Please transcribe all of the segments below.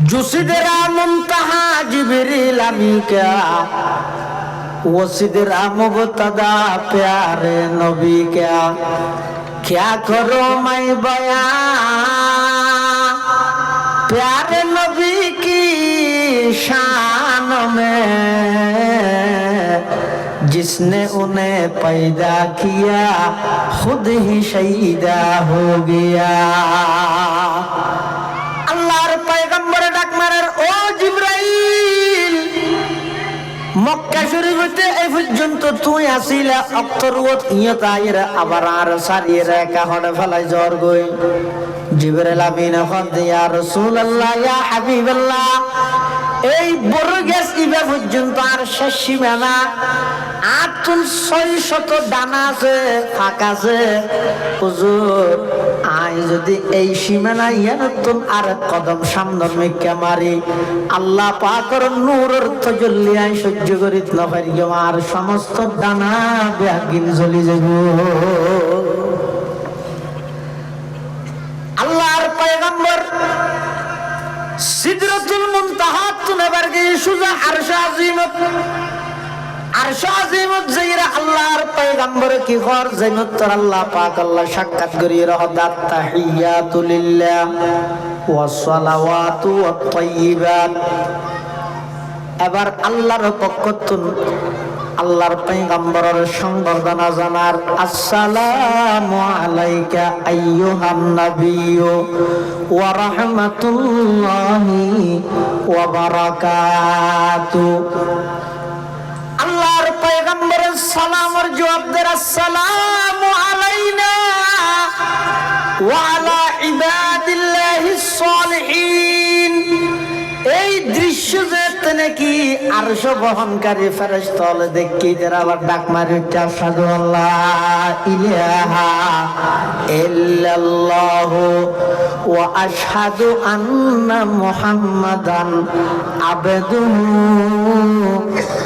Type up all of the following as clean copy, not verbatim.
जो सिदरा मुंतहा जिब्रील अमी क्या वो सिदरा मुबतदा प्यारे नबी क्या करो मैं बयां प्यारे नबी की शान में जिसने उन्हें पैदा किया खुद ही शहीदा हो गया। अल्लाहर पैगम्बर डाक मारार ओ जिब्राइल মক্কা শরীফতে এই পর্যন্ত তুই আসিলা অক্তরুত ইয়তাইরা আবার আর সারিয়ে রেখা হড়ে ফেলাই জ্বর গই জিবরাইল আমিন ফদ ইয়া রাসূলুল্লাহ ইয়া হাবিবাল্লাহ এই বড় গ্যাস ইবা পর্যন্ত আর শেষ সীমানা ৮৬০০ ডানা আছে ফাঁকা আছে হুজুর আই যদি এই সীমানা ইয়ানতুন আর কদম সামনের মিক্কা মারি আল্লাহ পাকের নূরের তাজাল্লি আই সহ্য করিত না পারি আমার সমস্ত ডানা বেগিন জ্বলি যাব। আল্লাহর পয়গম্বর সিদরাতুল মুনতাহা তুনাবার গিয়ে সুজা আরশ আজিমত যাইরা আল্লাহর পয়গম্বর কি ঘর জান্নাত আল্লাহ পাক আল্লাহ সাক্ষাৎ করিয়ে রহদাত তাহিয়াতু লিল্লাহ ওয়াস সালাওয়াতু ওয়াত তাইয়িবাত। এবার আল্লাহর পক্ষতুন আল্লাহর পয়গম্বরের সংবর্ধনা জানার আসসালামু আলাইকা আইয়ুহান নাবিয়্যু ওয়া রাহমাতুল্লাহি ওয়া বারাকাতু। আল্লাহর পয়গম্বরের সালামের জবাব দেন আসসালামু আলাইনা ওয়া আলা ইবাদিল্লাহিস সালিহিন। এই দৃশ্য যেতে নাকি আরশ বহনকারী ফেরেশতা হলে দেখি যারা আবার ডাক মারে আশহাদু আল্লাহ ইলাহা ইল্লাল্লাহু ওয়া আশহাদু আন্না মুহাম্মাদান আবদুহু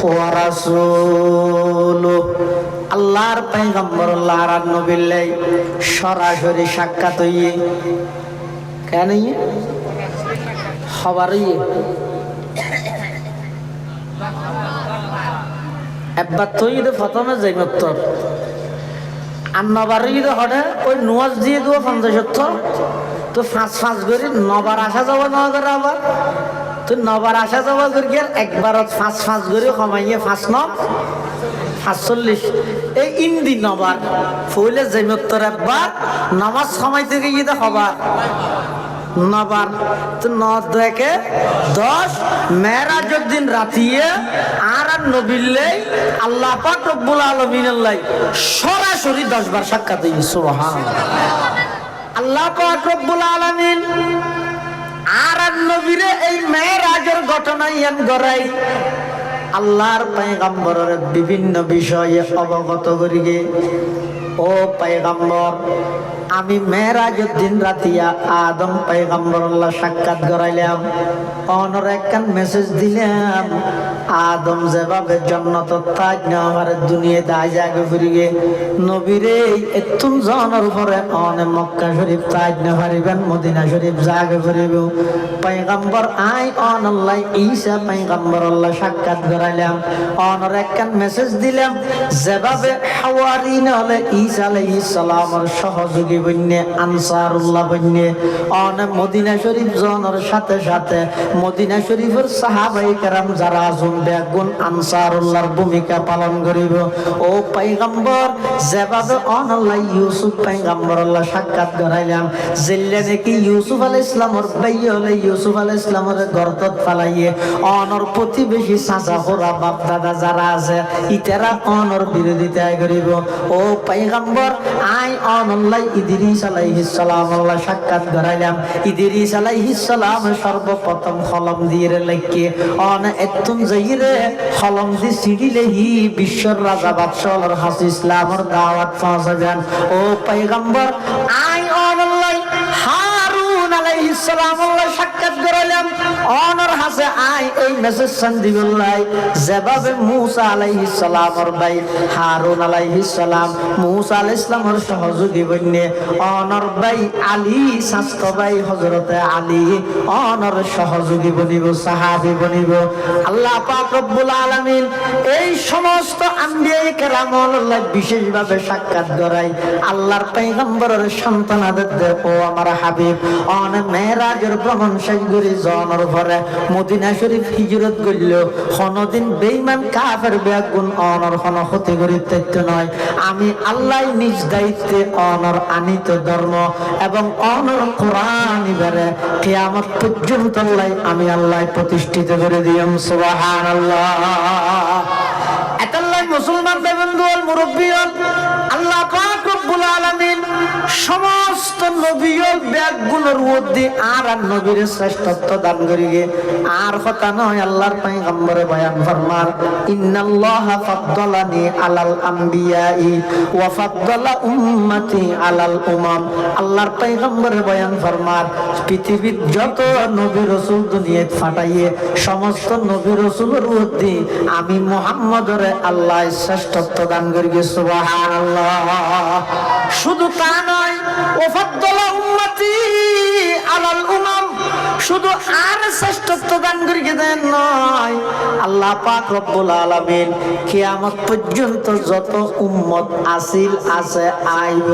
ওয়া রাসূলুহু। আল্লাহর পয়গম্বর আল্লাহর নবীর লাই সরাসরি সাক্ষাৎ হইয়ে কেন খবরই একবার তুই প্রথমে যাইমত্তর আর হঠাৎ ওই নোয়াজ দিয়ে দেবো ৫০ তো ৫ করে নবার আসা যাবো না করে আবার তুই নবার আসা যাবো করি একবার ৫ করে কমাইয়ে ৫ এই ইন্দি নবার ফুলে যাইমত্তর একবার নামাজ সময় থেকে গিয়ে হবার নবার তো ৯-১-১০ মেরাজের দিন রাতিয়ে আর নবীলে আল্লাহ পাক রব্বুল আলামিনের সরাসরি ১০ বার সাক্ষাৎ হইছে। সুবহানাল্লাহ। আল্লাহ পাক রব্বুল আলামিন আর নবীরে এই মেরাজের ঘটনা ইয়ান গড়াই আল্লাহর পয়গম্বরের বিভিন্ন বিষয়ে অবগত করিগে। ও পয়গম্বর আমি মেরাজের দিন রাতিয়া আদম পয়গম্বর আল্লাহ সাক্ষাৎ করাইলাম অনর একখান মেসেজ দিলাম আদম যেভাবে জান্নাত তাজ না আমার দুনিয়াতে আজ আগে ফিরিগে নবীরে এতুন জনের উপরে অনে মক্কা শরীফ তাজ না পারিবেন মদিনা শরীফ জাগে ফিরিব পয়গম্বর আই অন আল্লাহ ঈসা পয়গম্বর আল্লাহ সাক্ষাৎ করাইলাম অনর একখান মেসেজ দিলাম যেভাবে হাওয়ারিন হলে ঈসা আলাইহিস সালামের সহযোগী বন্যে আনসারুল্লাহ বন্যে অনে মদিনা শরীফ জনের সাথে সাথে মদিনা শরীফের সাহাবায়ে কেরাম যারা আছেন বেগুন আনসারুল্লাহর ভূমিকা পালন করিব। ও পয়গম্বর যেভাবে অনল্লাহ ইউসুফ পয়গম্বর আল্লাহ সাক্ষাৎ করাইলাম জিল্লা নাকি ইউসুফ আলাইহিস সালামের ভাই হলে ইউসুফ আলাইহিস সালামের গর্তত ফালাইয়ে অনর প্রতিবেশী চাচা হোরা বাপ দাদা যারা আছে ইতারা অনর বিরোধিতা করিব। ও পয়গম্বর আই অনল্লাহ ইদ্রিস আলাইহিস সালাম আল্লাহ সাক্ষাৎ করাইলাম ইদ্রিস আলাইহিস সালাম সর্বপ্রথম কলম দিয়ে লিখে অন এতুন যাইরে কলম দি সিডিলেহি বিশ্বর রাজা বাদশাহর হাস ইসলামের দাওয়াত পৌঁছাবেন। ও পয়গম্বর আই অনল্লাহ হারুন আলাইহিস সালাম আল্লাহ সাক্ষাৎ করাইলাম অনর হাসে আই এই মেসেজ শান্তি বললাই যেভাবে মুসা আলাইহিস সালামর ভাই হারুন আলাইহিস সালাম মুসা আলাইহিস সালামর সহযোগী বন্যে অনর ভাই আলী শাস্ত ভাই হযরতে আলী অনর সহযোগী বনিব সাহাবী বনিব আল্লাহ পাক রব্বুল আলামিন এই সমস্ত আম্বিয়া কেরামুল্লাহ বিশেষভাবে সাক্ষাৎ করাই আল্লাহর পয়গম্বরের সন্তানাদের ও আমার হাবিব অন মেরাজের ভ্রমণ শেষ করে জনের ঘরে মদিনা শরীফ হিজরত করল কোনদিন বেঈমান কাফের বেগুন অনর কোন ক্ষতি করিতে নয় আমি আল্লাহ নিজ দায়িত্বে অনর আনিত ধর্ম এবং অনর কোরআন ইবারে কিয়ামত পর্যন্ত আমি আল্লাহ প্রতিষ্ঠিত করে দিলাম সুবহানাল্লাহ এতাল্লাহ মুসলমান বন্ধু মুরব্বী আল্লাহ পাক রব্বুল আলামিন সমস্ত নবীর ব্যাগগুলোর মধ্যে আর নবীর শ্রেষ্ঠত্ব দান করিগে আর কথা নয় আল্লাহর পয়গম্বরে বয়ান ফরমান ইন্নাল্লাহা ফাদ্দালানি আলাল আমবিয়াই ওয়া ফাদ্দালা উম্মতি আলাল উমাম আল্লাহর পয়গম্বরে বয়ান ফরমান পৃথিবীর যত নবী রাসূল দুনিয়াতে ফাটাইয়ে সমস্ত নবী রাসূলের মধ্যে আমি মুহাম্মদের আল্লাহ শ্রেষ্ঠত্ব দান করিগে সুবহানাল্লাহ শুধু তা নয় ওয়াফাদ্দালা উম্মতি আলাল উমাম শুধু আর শ্রেষ্ঠত্ব দান করিয়ে দেন নয় আল্লাহ পাক রব্বুল আলামিন কিয়ামত পর্যন্ত যত উম্মত আসিল আছে আইব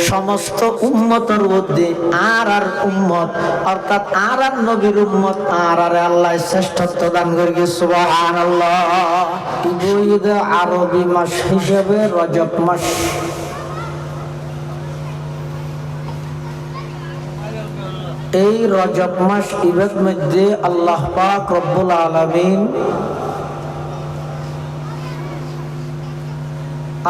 সমস্ত উম্মতের মধ্যে আর উম্মত অর্থাৎ আর নবীর উম্মত আর আল্লাহ শ্রেষ্ঠত্ব দান করিয়ে সুবহানাল্লাহ ঈদ আরবি মাস হিসেবে রজব মাস এই রজব মাস ঈদের মধ্যে আল্লাহ পাক রব্বুল আলামিন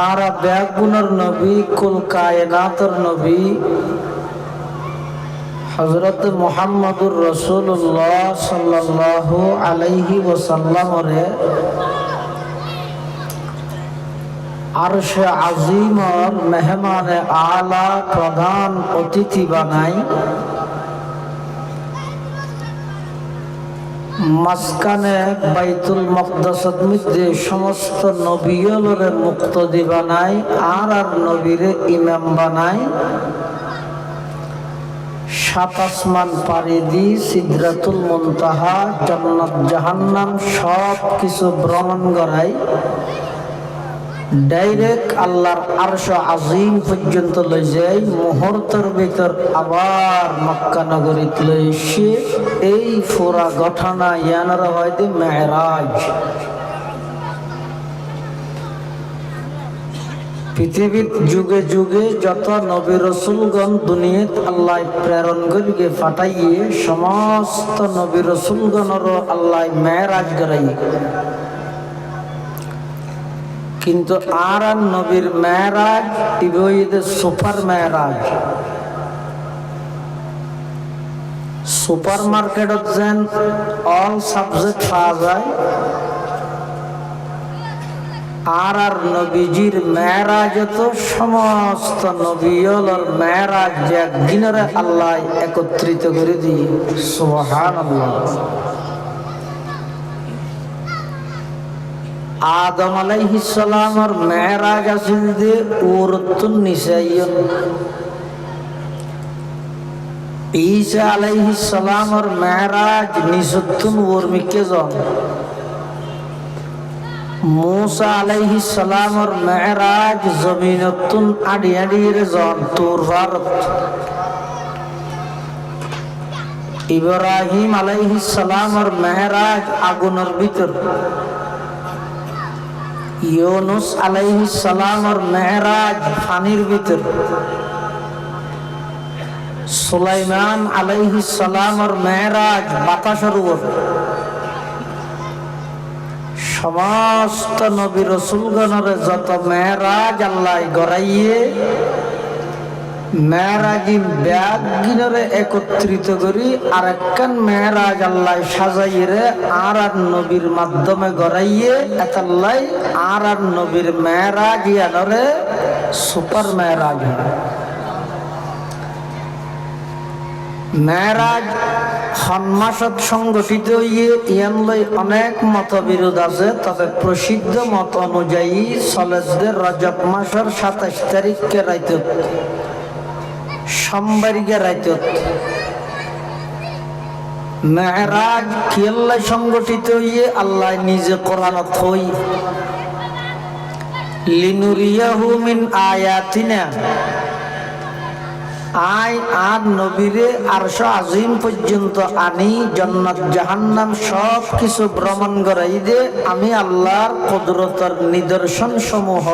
আর বেগুনের নবী কুল কায়নাতের নবী হযরত মুহাম্মদুর রাসূলুল্লাহ সাল্লাল্লাহু আলাইহি ওয়াসাল্লামরে আরশে আজিমর মেহমানে আলা প্রধান অতিথি বানাই মাঝখানে বাইতুল মাকদাসের মধ্যে সমস্ত নবীলরে মুক্তদি বানাই আর নবীরে ইমাম বানাই সাত আসমান পাড়ি দি সিদরাতুল মুনতাহা জান্নাত জাহান্নাম সব কিছু ভ্রমণ করাই ডাইরেক্ট আল্লাহর আরশ আজিম পর্যন্ত লই যাই মুহূর্তের ভিতর আবার মক্কা নগরীতে লই এসে এই পুরা ঘটনা ইয়ানার হয়তো মেরাজ পৃথিবীর যুগে যুগে যত নবী রাসূলগণ দুনিয়াত আল্লাহ প্রেরণ করিয়ে পাঠাইয়ে সমস্ত নবী রাসূলগণেরও আল্লাহ মেরাজ করাই কিন্তু আর নবীর মেরাজ ইবইদে সুপার মেরাজ সুপার মার্কেটত যেন অল সাবজেক্ট পাওয়া যায় আর নবীজির মেরাজ তো সমস্ত নবীর মেরাজ একদিনের আল্লাহ একত্রিত করে দিয়ে সুবহানাল্লাহ আদম আলাইহিস সালামের মেরাজ আসিল যে উরতুন নিসাইয়ন ঈসা আলাইহিস সালামের মেরাজ নিসতুন ওরমিকে জন मूसा আলাইহিস সালামের মেরাজ জমিনতুন আডি আডির জন তুর ভারত ইব্রাহিম আলাইহিস সালামের মেরাজ আগুনের ভিতর ইউনুস আলাইহিস সালামের মেরাজ পানির ভিতর সুলাইমান আলাইহিস সালামের মেরাজ বাতাসের উপর সমস্ত নবী রাসূলগণের যত মেরাজ আল্লাহ গড়াইয়ে মেরাজি ব্যাগিনরে একত্রিত করি আর একখান মেরাজ আল্লাহ সাজাইরে আর নবীর মাধ্যমে গড়াইয়ে এতাল্লাই আর নবীর মেরাজ ইয়ানরে সুপার মেরাজ মেরাজ সন্মাসত সংগঠিত হইয়ে ইয়ান লই অনেক মতবিরোধ আছে, তবে প্রসিদ্ধ মত অনুযায়ী চলেদের রজব মাসের 27 তারিখকে রাইতত সোমবারকে রাইতত মেরাজ কিয়াল্লা সংগঠিত হইয়ে আল্লাহ নিজে কোরআনত হই লিনুরিয়াহু মিন আয়াতিনা আই আর নবীরে আরশ আজিম পর্যন্ত আনি জান্নাত জাহান্নাম সব কিছু ভ্রমণ করাই দে আমি আল্লাহর কুদরতের নিদর্শন সমূহ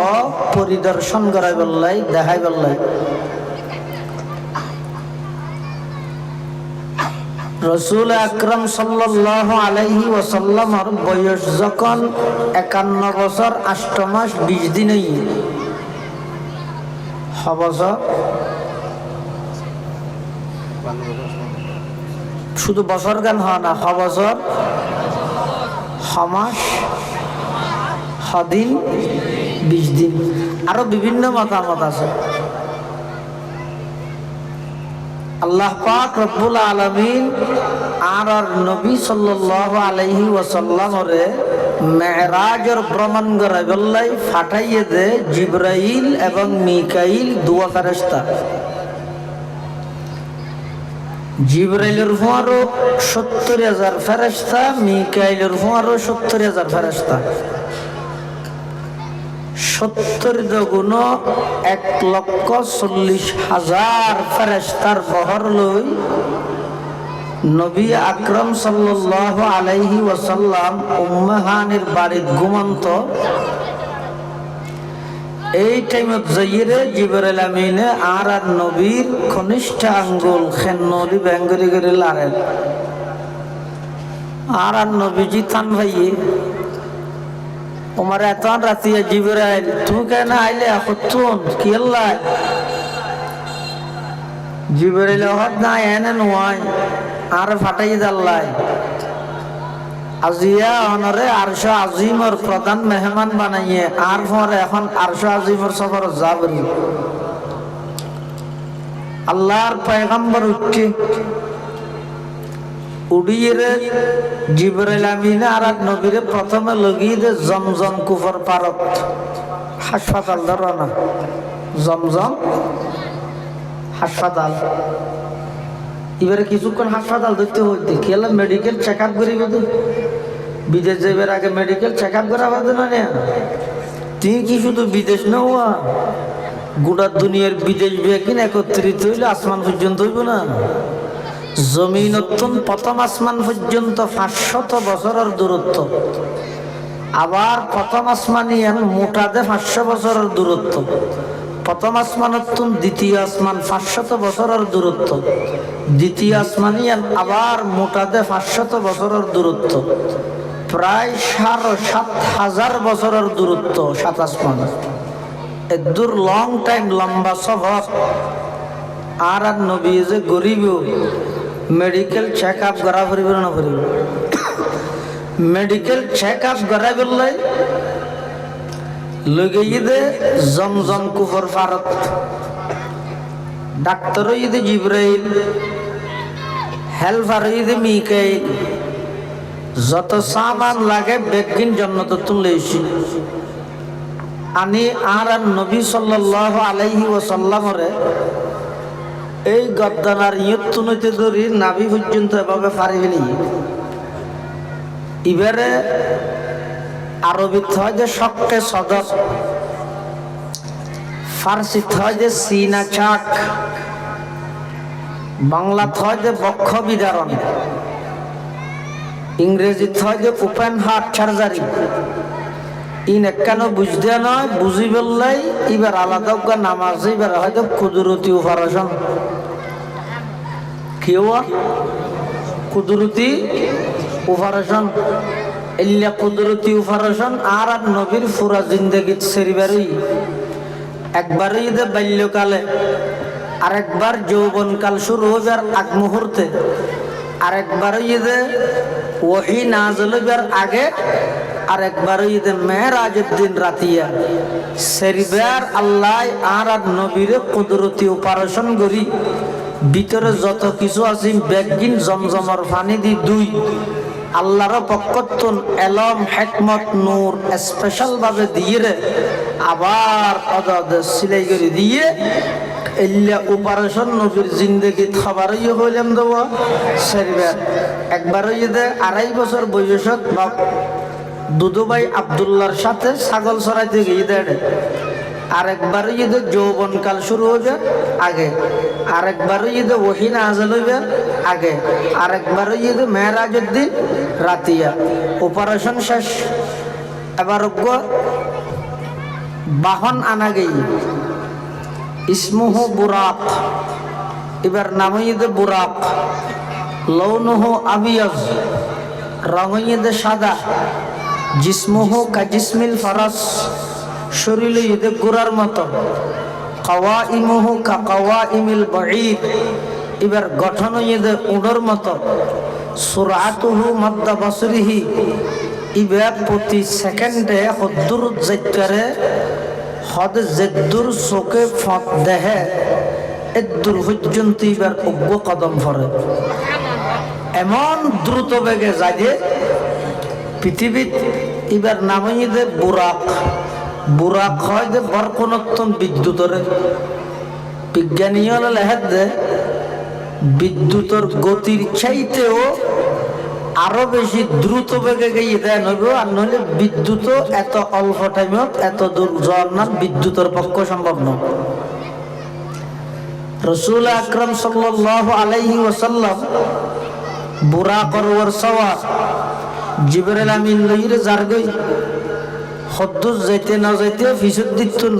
পরিদর্শন করাই বললাই দেখাই বললাই। রসুল আকরাম সাল্লাল্লাহু আলাইহি ওয়াসাল্লামের বয়স যখন 51 বছর 8 মাস 20 দিনই বছর, শুধু বছর গান হয় না, বছর মাস দিন 20 দিন, আরো বিভিন্ন মতামত আছে। আল্লাহ পাক রব্বুল আলামিন আর নবী সাল্লাল্লাহু আলাইহি ওয়াসাল্লামরে মেরাজের ভ্রমণ করাই বললাই ফাটাইয়ে দে জিবরাইল এবং মিকাইল দুয়া ফেরেশতা। জিবরাইলের হুয়ারও 70,000 ফেরেশতা, মিকাইলের হুয়ারও 70,000 ফেরেশতা। 70 গুণ 1,40,000 ফেরেশতার বহর লই নবী আকরাম সাল্লাল্লাহু আলাইহি ওয়াসাল্লাম উম্মে হানির বাড়িত ঘুমন্ত। এই টাইমত যাইরে জিবরাইল আমিনে আর নবীর কনিষ্ঠ আঙ্গুল খেন্নলি ব্যাঙ্গরি করে লারেন। আর নবীজি তান ভাইয়ে ওমার এত রাতিয়া জিবরাইল তুমি কেন আইলে এখন কি আল্লাহ জিবরাইল হদ না এনে নয় আর ফাটাই দাল্লাই আজিয়া অনরে আরশ আজিমর প্রধান মেহমান বানাইয়ে আর পরে এখন আরশ আজিমর সফর যাবরি আল্লাহর পয়গম্বর উঠছে উড়িয়ে জিবরাইল আমিন আর নবীরে প্রথমে লগিয়ে দে জমজম কুফর পারত হাসপাতাল ধরো না, জমজম হাসপাতাল। এবারে কিছুক্ষণ হাসপাতাল ধরতে হইতে খেলা মেডিকেল চেক আপ করিবে তো, বিদেশ যাইবার আগে মেডিকেল চেক আপ করা হবে না। তুই কি শুধু বিদেশ না হওয়া গোটা দুনিয়ার বিদেশ বেকিন একত্রিত হইলে আসমান পর্যন্ত হইব না। জমিন প্রথম আসমান পর্যন্ত 500 বছরের দূরত্ব, আবার প্রথম আসমানিয়ান মোটাদে 500 বছরের দূরত্ব, প্রথম আসমান দ্বিতীয় আসমান 500 বছরের দূরত্ব, দ্বিতীয় আসমানিয়ান আবার মোটাদে 500 বছরের দূরত্ব, প্রায় 7,500 বছরের দূরত্ব 7 আসমান। এদূর লং টাইম, লম্বা সফর। আর নবী যে গরিব মেডিকেল চেক আপ করা ফুরিব না ফুরিব, মেডিকেল চেক আপ করা বললাই লগে দে জমজম কুফর ফারত। ডাক্তার ইদে জিবরাইল, হেল্পার ইদে মিকাইল, যত সামান লাগে বেগিন জন্নত তুলে আনি আর নবী সাল্লাল্লাহু আলাইহি ওয়াসাল্লামরে এই গদ্দানার ইয়ত্তুনইতে ধরি নাভি পর্যন্ত এভাবে পারিবেনি। এবারে আরবিত হয় যে শক্কে সদর, ফার্সিত হয় যে সিনা চাক, বাংলাত হয় যে বক্ষ বিদারণ, ইংরেজিত হয় যে ওপেন হার্ট সার্জারি। ইন একখানো বুঝতে নয়, বুঝি বললাই এবার আলাদা নামাজ, এবার হয়তো কুদরতি অপারেশন। কেউ কুদরতি অপারেশন, এলিয়া কুদরতি অপারেশন। আর নবীর পুরা জিন্দগিত সেরিবারই একবারই দে বাল্যকালে, আরেকবার যৌবনকাল শুরু হবার আগ মুহূর্তে, আরেকবারই দে ওহী নাযিল হবার আগে, আরেকবারই দে মেরাজের দিন রাতিয়া সেরিবার আল্লাহ আর নবীরে কুদরতি অপারেশন করি ভিতরে যত কিছু আছে বেগিন জমজমর পানি দি দুই আল্লাহর পক্ষতন এলম হিকমত নূর স্পেশাল ভাবে দিয়ে রে আবার অদাদ সিলাই করে দিয়ে এল্লা অপারেশন নবীর জিন্দগি খাবার ইয়ে হইলাম দেব সেরিবার একবার ইয়ে দে 2.5 বছর বয়সত দুদুভাই আব্দুল্লাহর সাথে ছাগল চড়াইতে গিয়ে দেয় আরেকবার ইয়ে যৌবনকাল শুরু হইবে আগে আরেকবার ইয়ে ওহি নাযিল হইবে আগে আরেকবার ইয়ে মেরাজের দিন রাতিয়া অপারেশন শেষ এবার বাহন আনা গেই ইসমুহু বুরাক এবার নাম ইয়ে বুরাক লৌনুহু আবিয়াজ রং ইয়ে সাদা জিসমুহু কাজিসমিল ফারাস শরীর ইয়ে গোড়ার মতো কাওয়াইমুহু কাওয়াইমিল বাঈদ এবার গঠন ইয়ে উড়োর মতো সুরআতুহু মাদ্দা বসরিহি এবার প্রতি সেকেন্ডে হদ্দুর যাইতারে হদ জেদ্দুর চোখে ফট দেহে এদ্দুর পর্যন্ত এবার অজ্ঞ কদম ভরে এমন দ্রুত বেগে যায় যে পৃথিবীত এবার নামই দে বুরাক বুরাক হয় যে বরকনত্তম বিদ্যুতের বিজ্ঞানী হলে লেহের দে বিদ্যুতের গতির চাইতেও আরো বেশি দ্রুত বেগে গিয়ে দেয় নইব আর নইলে বিদ্যুৎ এত অল্প টাইমত এত দূর যাওয়ার বিদ্যুতের পক্ষে সম্ভব নয় রাসূল আকরাম সাল্লাল্লাহু আলাইহি ওয়াসাল্লাম বুরাকর ওর সওয়ার জিবরাইল আমিন লইরে জারগই হদ্দুস যাইতে না যাইতে ফিসুদ দিতুন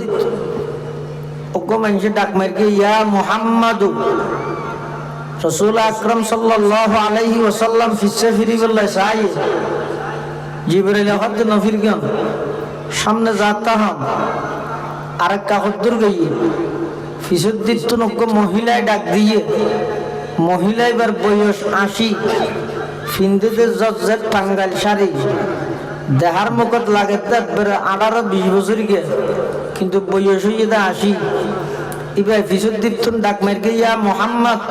ওগো মানুষে ডাক মারকে ইয়া মুহাম্মাদু রাসূল আকরাম সাল্লাল্লাহু আলাইহি ওয়াসাল্লাম ফিসে ফিরি বললে সাই জিবরাইল হদ নফির গন সামনে যাতা হম আরেক কাহদ্দুর গইয়ে ফিসুদ দিতুন ওগো মহিলায় ডাক দিয়ে মহিলা এবার বয়স 80 ফিন্দিতে জজ্জের টাঙ্গাইল শাড়ি দেহার মুখত লাগে একবারে 18-20 বছর গে কিন্তু বয়স হয়ে 80 এবার ফিসুদ্দিন ডাক মারকে ইয়া মুহাম্মদ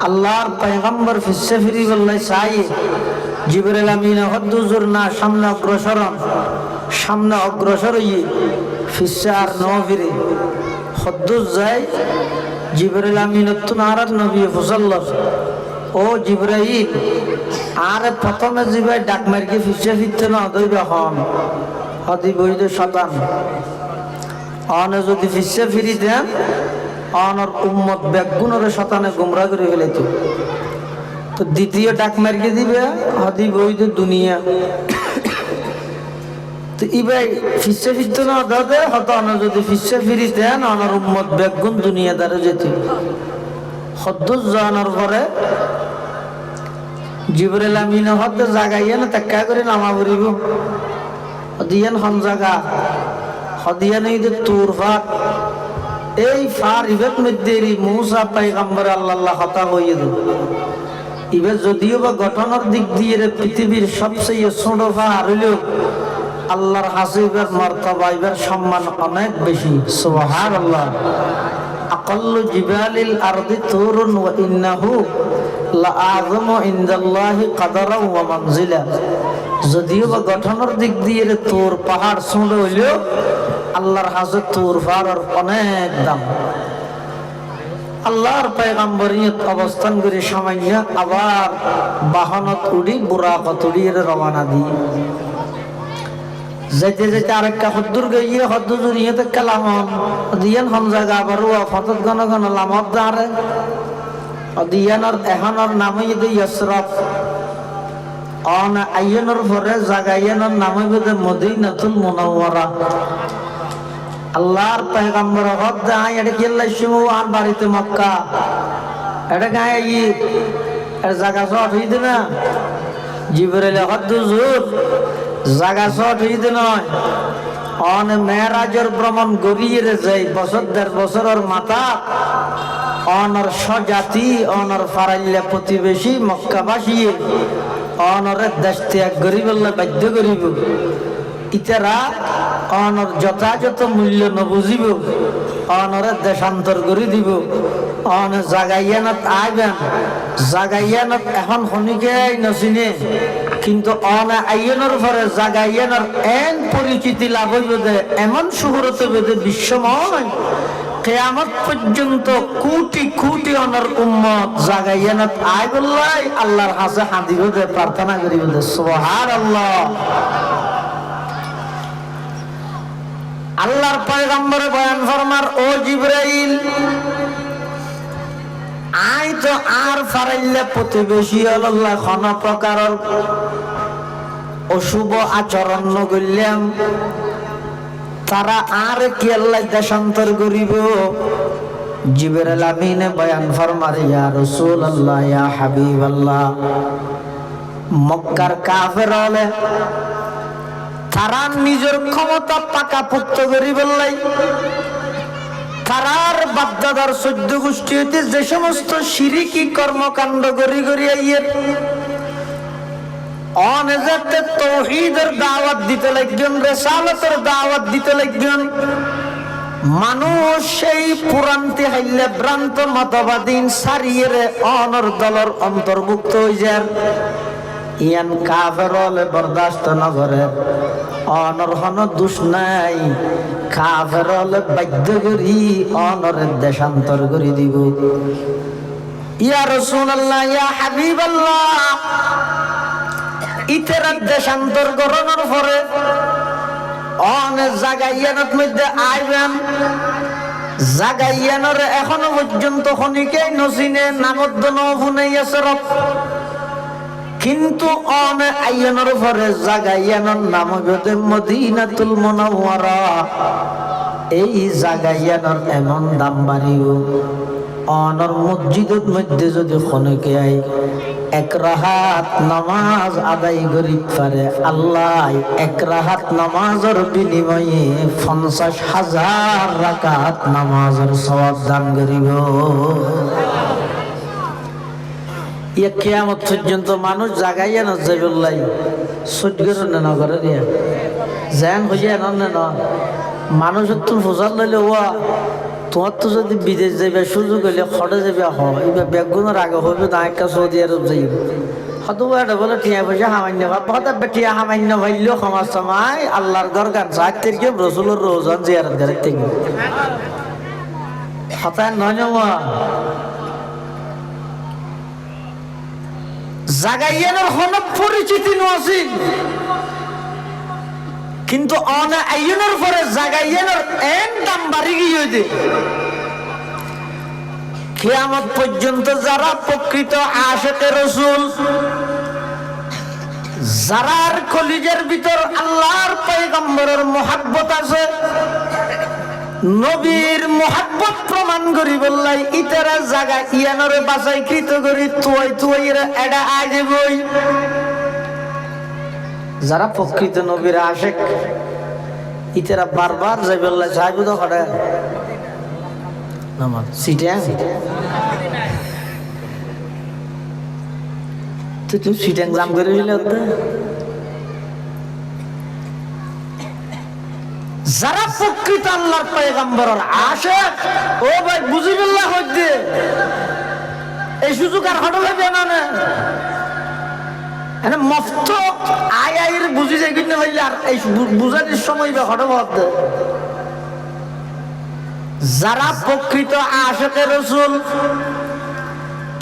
আল্লাহর পয়গম্বর ফিসে ফিরি বললে সাই জিবরাইল আমিন হদ্দুজুর না সামনে অগ্রসর হয়ে ফিসে আর ন ফিরে হদ্দুজ যায় জিবরাইল আমিন আর নবী ফুসাল্লাহ ও জিবরাইল আর প্রথমে জিবাই ডাক মারকে ফিসে ফিরতে না দইবা হন হদি বইতে শতান অনে যদি ফিসে ফিরি দেন অনর উম্মত বেগুনের শতানে গুমরা করে ফেলেত তো দ্বিতীয় ডাক মারকে দিবে হদি বইতে দুনিয়া তো ইবাই ফিসে ফিরতে না দাদে হত অনে যদি ফিসে ফিরি দেন অনর উম্মত বেগুন দুনিয়া দ্বারা যেত হদ্দুস জানার পরে জিবরাইল আমিন হদ জাগাইয়া না তাক্কা করে নামা পড়িব হদিয়ান হন জাগা হদিয়ান এই যে তুর ফাট এই ফার ইবেত মধ্যেরি মুসা পয়গম্বর আল্লাহ কথা হইয়ে দে ইবে যদিও বা গঠনের দিক দিয়ে পৃথিবীর সবচেয়ে ছোট ফার হইলেও আল্লাহর হাসিবের মর্তবা ইবের সম্মান অনেক বেশি সুবহানাল্লাহ আকাল্লু জিবালিল আরদি তুরুন ওয়া ইন্নাহু লাআযমু ইনদাল্লাহি কদরাও ওয়া মানজিলা যদিও বা গঠনের দিক দিয়ে তোর পাহাড় ছোট হইলেও আল্লাহর হাজত তোর পাহাড়ের অনেক দাম আল্লাহর পয়গম্বরিয়ত অবস্থান করে সামান্য আবার বাহনত উড়ি বুরাকত উড়িয়ে রওনা দিয়ে যেতে যেতে আরেকটা হদ্দুর গিয়ে হদ্দুর ইয়েতে কালাম দিয়ান হম জায়গা আবার ফতত ঘন ঘন লামত দাঁড়ে দিয়ানোর এহনোর নামই দে ইসরফ অন আইয়নোর পরে জাগাইয়ানোর নামই দে মদিনাতুল মুনাওয়ারা আল্লাহর পয়গম্বর হদ আই এটা কেল্লা শিমু আর বাড়িতে মক্কা এটা গায় ই এর জায়গা শর্ট হইতে না জিবরাইল হদ্দুজুর জায়গা শর্ট হইতে নয় অন মেরাজের ভ্রমণ গড়িয়ে যায় বছর 1.5 বছরের মাথা অনর স্বজাতি অনর ফারাইল্লা প্রতিবেশী মক্কাবাসী অনরে দেশ ত্যাগ করি বললে বাধ্য করিব ইতারা অনর যথাযথ মূল্য নবুঝিব অনরে দেশান্তর করে দিব অন জাগাইয়ানত আইবেন জাগাইয়ানত এখন খনিকে নচিনে কিন্তু অন আইয়নের পরে জাগাইয়ানোর এন পরিচিতি লাভ হইব যে এমন শুহরত বেদে বিশ্বময় কিয়ামত পর্যন্ত কোটি কোটি অনর উম্মত জাগাইয়ানত আই বললাই আল্লাহর কাছে হাদিব দে প্রার্থনা করিব দে সুবহানাল্লাহ। আল্লাহর পয়গম্বর বয়ান ফরমার ও জিবরাইল আই তো আর ফারাইলে প্রতিবেশী আল্লাহ কোন প্রকার অশুভ আচরণ নগরলাম তারা আর কি আল্লাহ দেশান্তর করিব। জিবরাইল আমিনে বয়ান ফরমার ইয়া রাসূলুল্লাহ ইয়া হাবিবাল্লাহ মক্কার কাফের হলে তারা নিজের ক্ষমতা পাকা পুক্ত করি বললাই তারার বাপদাদার 14 গোষ্ঠী হইতে যে সমস্ত শিরিকি কর্মকাণ্ড করি করি আইয়ের অনেজাতে তাওহীদের দাওয়াত দিতে লাগবেন রিসালাতের দাওয়াত দিতে লাগবেন মানুষ সেই পুরান্তি হাইলে ভ্রান্ত মতবাদীন সারিয়ে অনর দলের অন্তর্ভুক্ত হয়ে যায় ইয়ান কাফের হলে বরদাস্ত নগরে অনর হন দুষ নাই কাফের হলে বাধ্য করি অনরের দেশান্তর করে দিব। ইয়া রাসূলুল্লাহ ইয়া হাবিবাল্লাহ ইতেরা দেশান্তর করানোর পরে অনেক জাগাইয়ানোর মধ্যে আইবেন জাগাইয়ানোর এখনো পর্যন্ত খনিকে নসিনে নামদ্দ নফুনেই আছে রব কিন্তু অনে আইয়ানোর পরে জাগাইয়ানোর নাম হবে মদিনাতুল মুনাওয়ারা। এই জাগাইয়ানোর এমন দাম বাড়িও অনর মসজিদের মধ্যে যদি খনকে আই এক রাহাত নামাজ আদায় করি পারে আল্লাহ এক রাহাত নামাজের বিনিময়ে 50,000 রাকাত নামাজের সওয়াব দান করিব। ইয়া কিয়ামত পর্যন্ত মানুষ জাগাইয়া না যাইবল্লাই সজ্জর না করে দিয়া জান হইয়া না মানুষ তো ফজল লইলে ওয়া তোমার তো যদি বিদেশ যাইবে সুযোগ হইলে খড়ে যাবে এবার বেগুনের আগে হইবে না একটা সৌদি আরব যাইব হয়তো এটা বলে টিয়া পয়সা সামান্য হঠাৎ টিয়া সামান্য ভাইলেও সমাজ সমাই আল্লাহর দরকার সাত থেকে রসুলের রোজান জিয়ারত ঘরের থেকে হঠাৎ নয় জাগাইয়ানোর কোন পরিচিতি নছিল কিন্তু অনে আইয়নের পরে জাগাইয়ানোর এন দাম বাড়ি গিয়ে দে কিয়ামত পর্যন্ত যারা প্রকৃত আশিকে রাসূল যারার কলিজার ভিতর আল্লাহর পয়গম্বরের মহব্বত আছে নবীর মহব্বত প্রমাণ করি বললাই ইতারা জায়গা ইয়ানরে বাছাই কৃত করি তুই এটা আজ বই যারা প্রকৃত নবীর আশেক ইতারা বারবার যাই বললাই যাইব তো কটা নামাজ সিটিয়া তুই সিটিং জাম করে দিলে যারা প্রকৃত আল্লাহর পয়গম্বরের আশিক ও ভাই বুঝিবিল্লাহ হইতে এই সুযোগ আর হঠাৎ হবে না এনে মফত আয়ের বুঝি যায় কিনা হইলে আর এই বুঝানোর সময় বা হঠাৎ হতে যারা প্রকৃত আশিকে রাসূল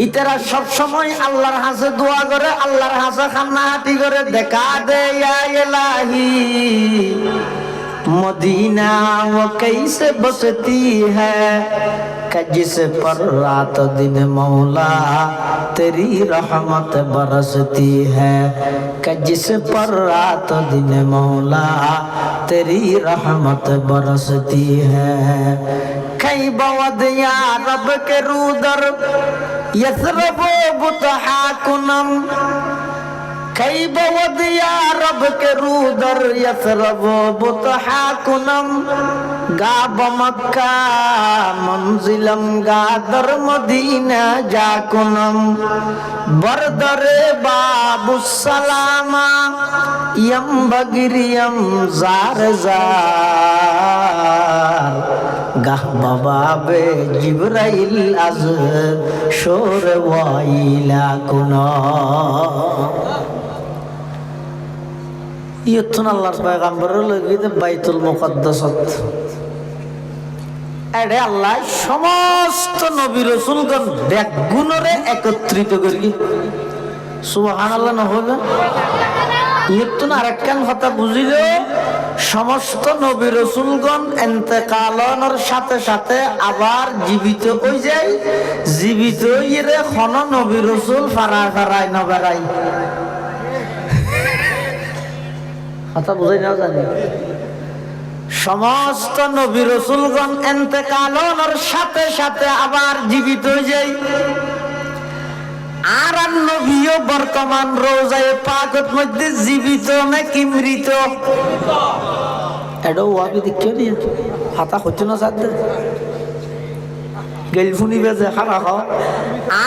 ইতারা সব সময় আল্লাহর কাছে দোয়া করে আল্লাহর কাছে খান্নাহাতি করে দেখা দে ইয়া ইলাহি मदीना वो कैसे बसती है कि जिस पर रात दिन मौला तेरी रहमत बरसती है कि जिस पर रात दिन मौला तेरी रहमत बरसती है कई बवद या रब के रूदर यसरबो बुतहा कुनम خيب وديا ربك رودر يثرب بطحاكنم غاب مكة منزلم غادر مدينة جاكنم بردر باب السلامة يم بغيريم زار زار গাহ বাবে জিবরাইল আজ শোর ওয়াইলা কোন ইয়তুন আল্লাহর পয়গম্বরের লগিতে বাইতুল মুকদ্দাসত এডে আল্লাহ সমস্ত নবী রাসূলগণ ব্যাগুণরে একত্রিত করি সুবহানাল্লাহ না হবে ইয়তুন আরেকখান কথা বুঝিল সমস্ত নবী রাসূলগণ ইন্তেকালনের সাথে সাথে আবার জীবিত হয়ে যায় জীবিত হইরে কোন নবী রাসূল ফারায় না বেড়ায় কথা বুঝাই না জানি সমস্ত নবী রাসূলগণ ইন্তেকালনের সাথে সাথে আবার জীবিত হয়ে যায় আর নবীও বর্তমান রোজায়ে পাকের মধ্যে জীবিত নাকি মৃত এডো ওয়াবি দেখছো নি হাতা হচ্ছে না সাথে গেলফুনি বেজে খারা খাও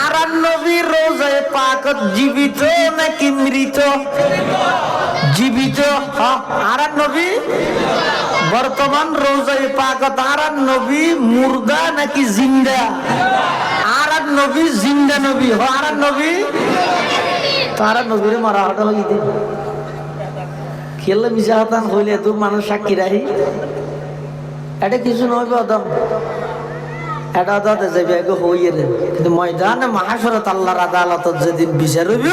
আর নবী রোজায়ে পাকের জীবিত নাকি মৃত জীবিত আর নবী বর্তমান রোজায়ে পাকের আর নবী মুর্দা নাকি জিন্দা নবী জিন্দা নবী আর নবী তারা নবীরে মারা হটা হইতে খেলে মিশা হতান হইলে তো মানুষ সাক্ষী রাহি এটা কিছু নয় অদম এটা অদাতে যাবে আগে হইয়ে কিন্তু ময়দানে মাহাশরত আল্লাহর আদালতত যেদিন বিচার হইব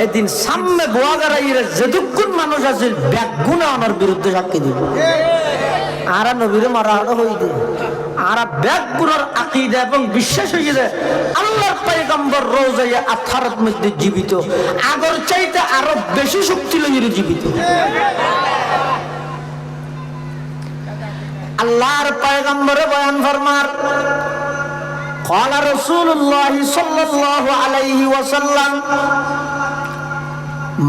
এদিন সামনে বোয়াগারাইরে যেটুকুন মানুষ আছে ব্যাগুণা আমার বিরুদ্ধে সাক্ষী দিব আর নবীরে মারা হটা হইতে আর ব্যাগুণের আকীদা এবং বিশ্বাস হয়ে যায় আল্লাহর পয়গম্বর রোজায়ে আথারত মধ্যে জীবিত আগর চাইতে আরো বেশি শক্তি লইয়ে জীবিত আল্লাহর পয়গম্বরে বয়ান ফরমার قال رسول الله صلى الله عليه وسلم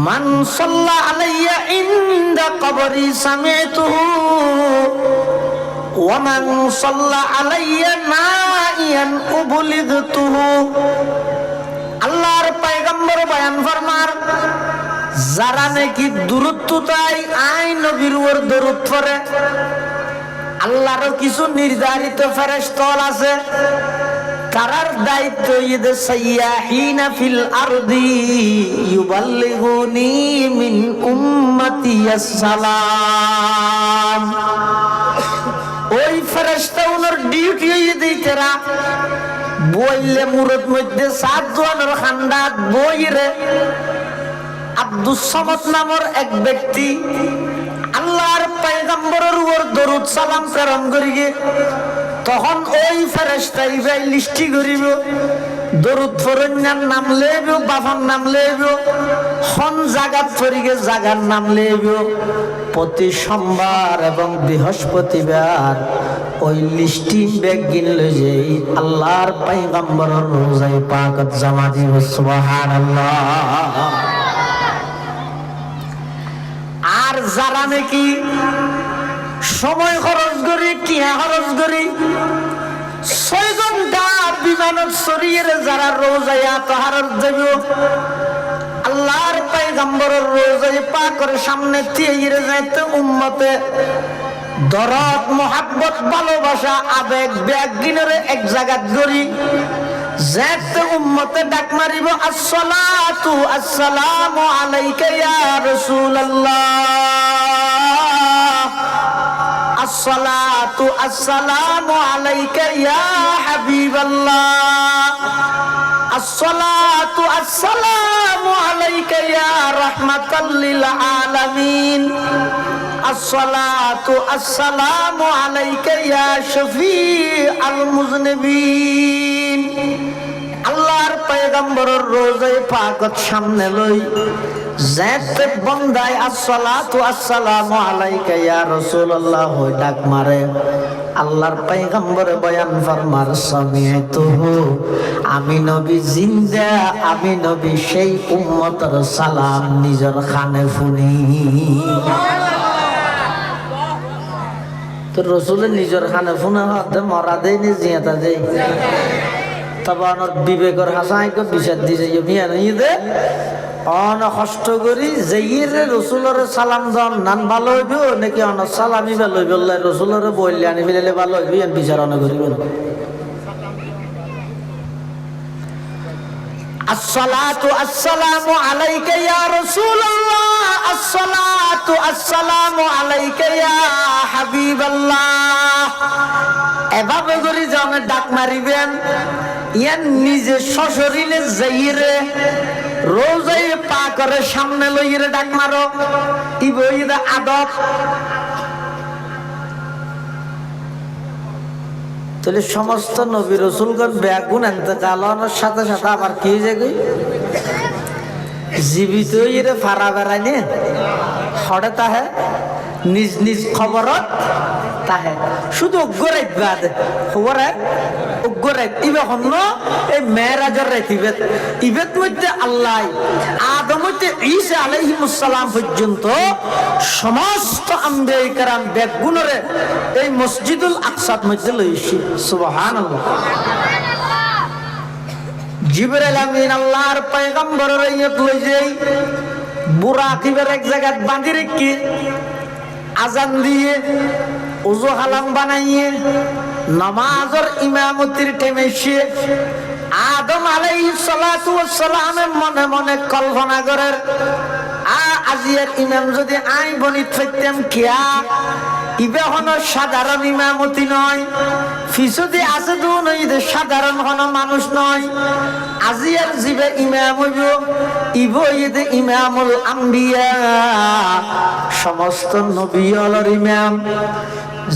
من صلى علي عند قبري سمعته ومن صلى علي نائيا أبلغته আল্লাহর পয়গম্বর বয়ান ফরমার যারা নাকি দুরূদ তাই আই নবীর উপর দরুদ পড়ে আল্লাহর কিছু নির্ধারিত ফেরেশতা আছে তারার দায়িত্ব ইদে সাইয়াহিনা ফিল আরদি ইউবাল্লিগুনি মিন উম্মতি আসসালাম ওই ফেরেশতা ওনার ডিউটি হয়ে দিতেরা বইলে মুরদ মধ্যে সাত জনের খান্ডাত বইরে আব্দুস সামাদ নামের এক ব্যক্তি আল্লাহর পয়গম্বরের উপর দরুদ সালাম প্রেরণ করিগে তখন ওই ফেরেশতা ইবাই লিস্টি করিব দরুদ ফরন্যার নাম লেব বাবার নাম লেব খন জাগাত ফরিগে জাগার নাম লেব প্রতি সোমবার এবং বৃহস্পতিবার ওই লিস্টিং ব্যাগ কিনলে যে আল্লাহর পয়গম্বরের রোজায়ে পাকত জমা দিব সুবহানাল্লাহ আর যারা নাকি সময় খরচ করি টিয়া খরচ করি 6 ঘন্টা বিমানত সরিয়ে যারা রোজায়ে আতহারত দেব আল্লাহর পয়গম্বরের রোজায়ে পাকের সামনে দিয়ে যাইতে উম্মতে দরদ মোহাব্বত ভালোবাসা আবেগ ব্যাগিনরে এক জায়গাত গড়ি যাতে উম্মতে ডাক মারিব আসসালাতু আসসালামু আলাইকা ইয়া রাসূলুল্লাহ আসসালাতু আসসালামু আলাইকা ইয়া হাবিবাল্লাহ আসসালাতু আসসালামু আলাইকা ইয়া রাহমাতাল লিল আলামিন আসসালাতু আসসালামু আলাইকা ইয়া শফিআল মুযনিবিন আল্লাহর পয়গম্বরের রোজায়ে পাকত সামনে লই যেতে বন্দায় আসসালাতু আসসালামু আলাইকা ইয়া রাসূলুল্লাহ হই ডাক মারে আল্লাহর পয়গম্বর বয়ান ফরমার সামিআতুহু আমি নবী জিন্দা আমি নবী সেই উম্মতের সালাম নিজের কানে শুনি তো রাসূলের নিজের কানে শুনে হতে মরা দেই নি জিয়াতা দেই তবে আমার বিবেকের হাসাইকে বিচার দিছে মিয়া নিয়ে দে অন কষ্ট করি যেইরে রসুলের সালাম দাম নান ভালো হইব নাকি অন সালামি ভালো হইব আল্লাহ রসুলের বললে আনি ফেলে ভালো হইব এর বিচার অন করিব আসসালাতু আসসালামু আলাইকা ইয়া রাসূলুল্লাহ আসসালাতু আসসালামু আলাইকা ইয়া হাবিবাল্লাহ এভাবে করে যখন ডাক মারিবেন ইয়ান নিজে সশরীরে যাইরে রোজাই পা করে সামনে লইরে ডাক মারো ইবইদা আদব তাহলে সমস্ত নবী রাসূলগণ বেগুন ইন্তেকাল হওয়ার সাথে সাথে আবার কি হয়ে যায় জীবিত ইরে ফারা বেড়াইনে হঠাৎ তাহে নিজ নিজ খবরত তাহে শুধু অগ্গরাইত বাদ খবরে অগ্গরাইত ইবে হন্ন এই মেরাজের রাইত ইবেত মধ্যে আল্লাহ আদম হইতে ঈসা আলাইহিস সালাম পর্যন্ত সমস্ত আম্বিয়া کرام বেগুনরে এই মসজিদুল আকসার মধ্যে লইছি সুবহানাল্লাহ জিবরাইল আমিন আল্লাহর পয়গম্বরের ইয়ত লই যাই বুরাকিবের এক জায়গায় বাঁধি রেখে আজান দিয়ে ওযু হালাম বানাইয়ে নামাজের ইমামতির টাইমে এসে আদম আলাইহিস সালাতু ওয়াস সালামের মনে মনে কল্পনা করেন আজিয়ার ইমাম যদি আই বনি থাকতাম কিয়া ইবে হনো সাধারণ ইমামতি নয় ফিসুদি আছে তো নই সাধারণ হনো মানুষ নয় আজিয়ার জিবে ইমাম হইব ইবো ইদে ইমামুল আম্বিয়া সমস্ত নবীর ইমাম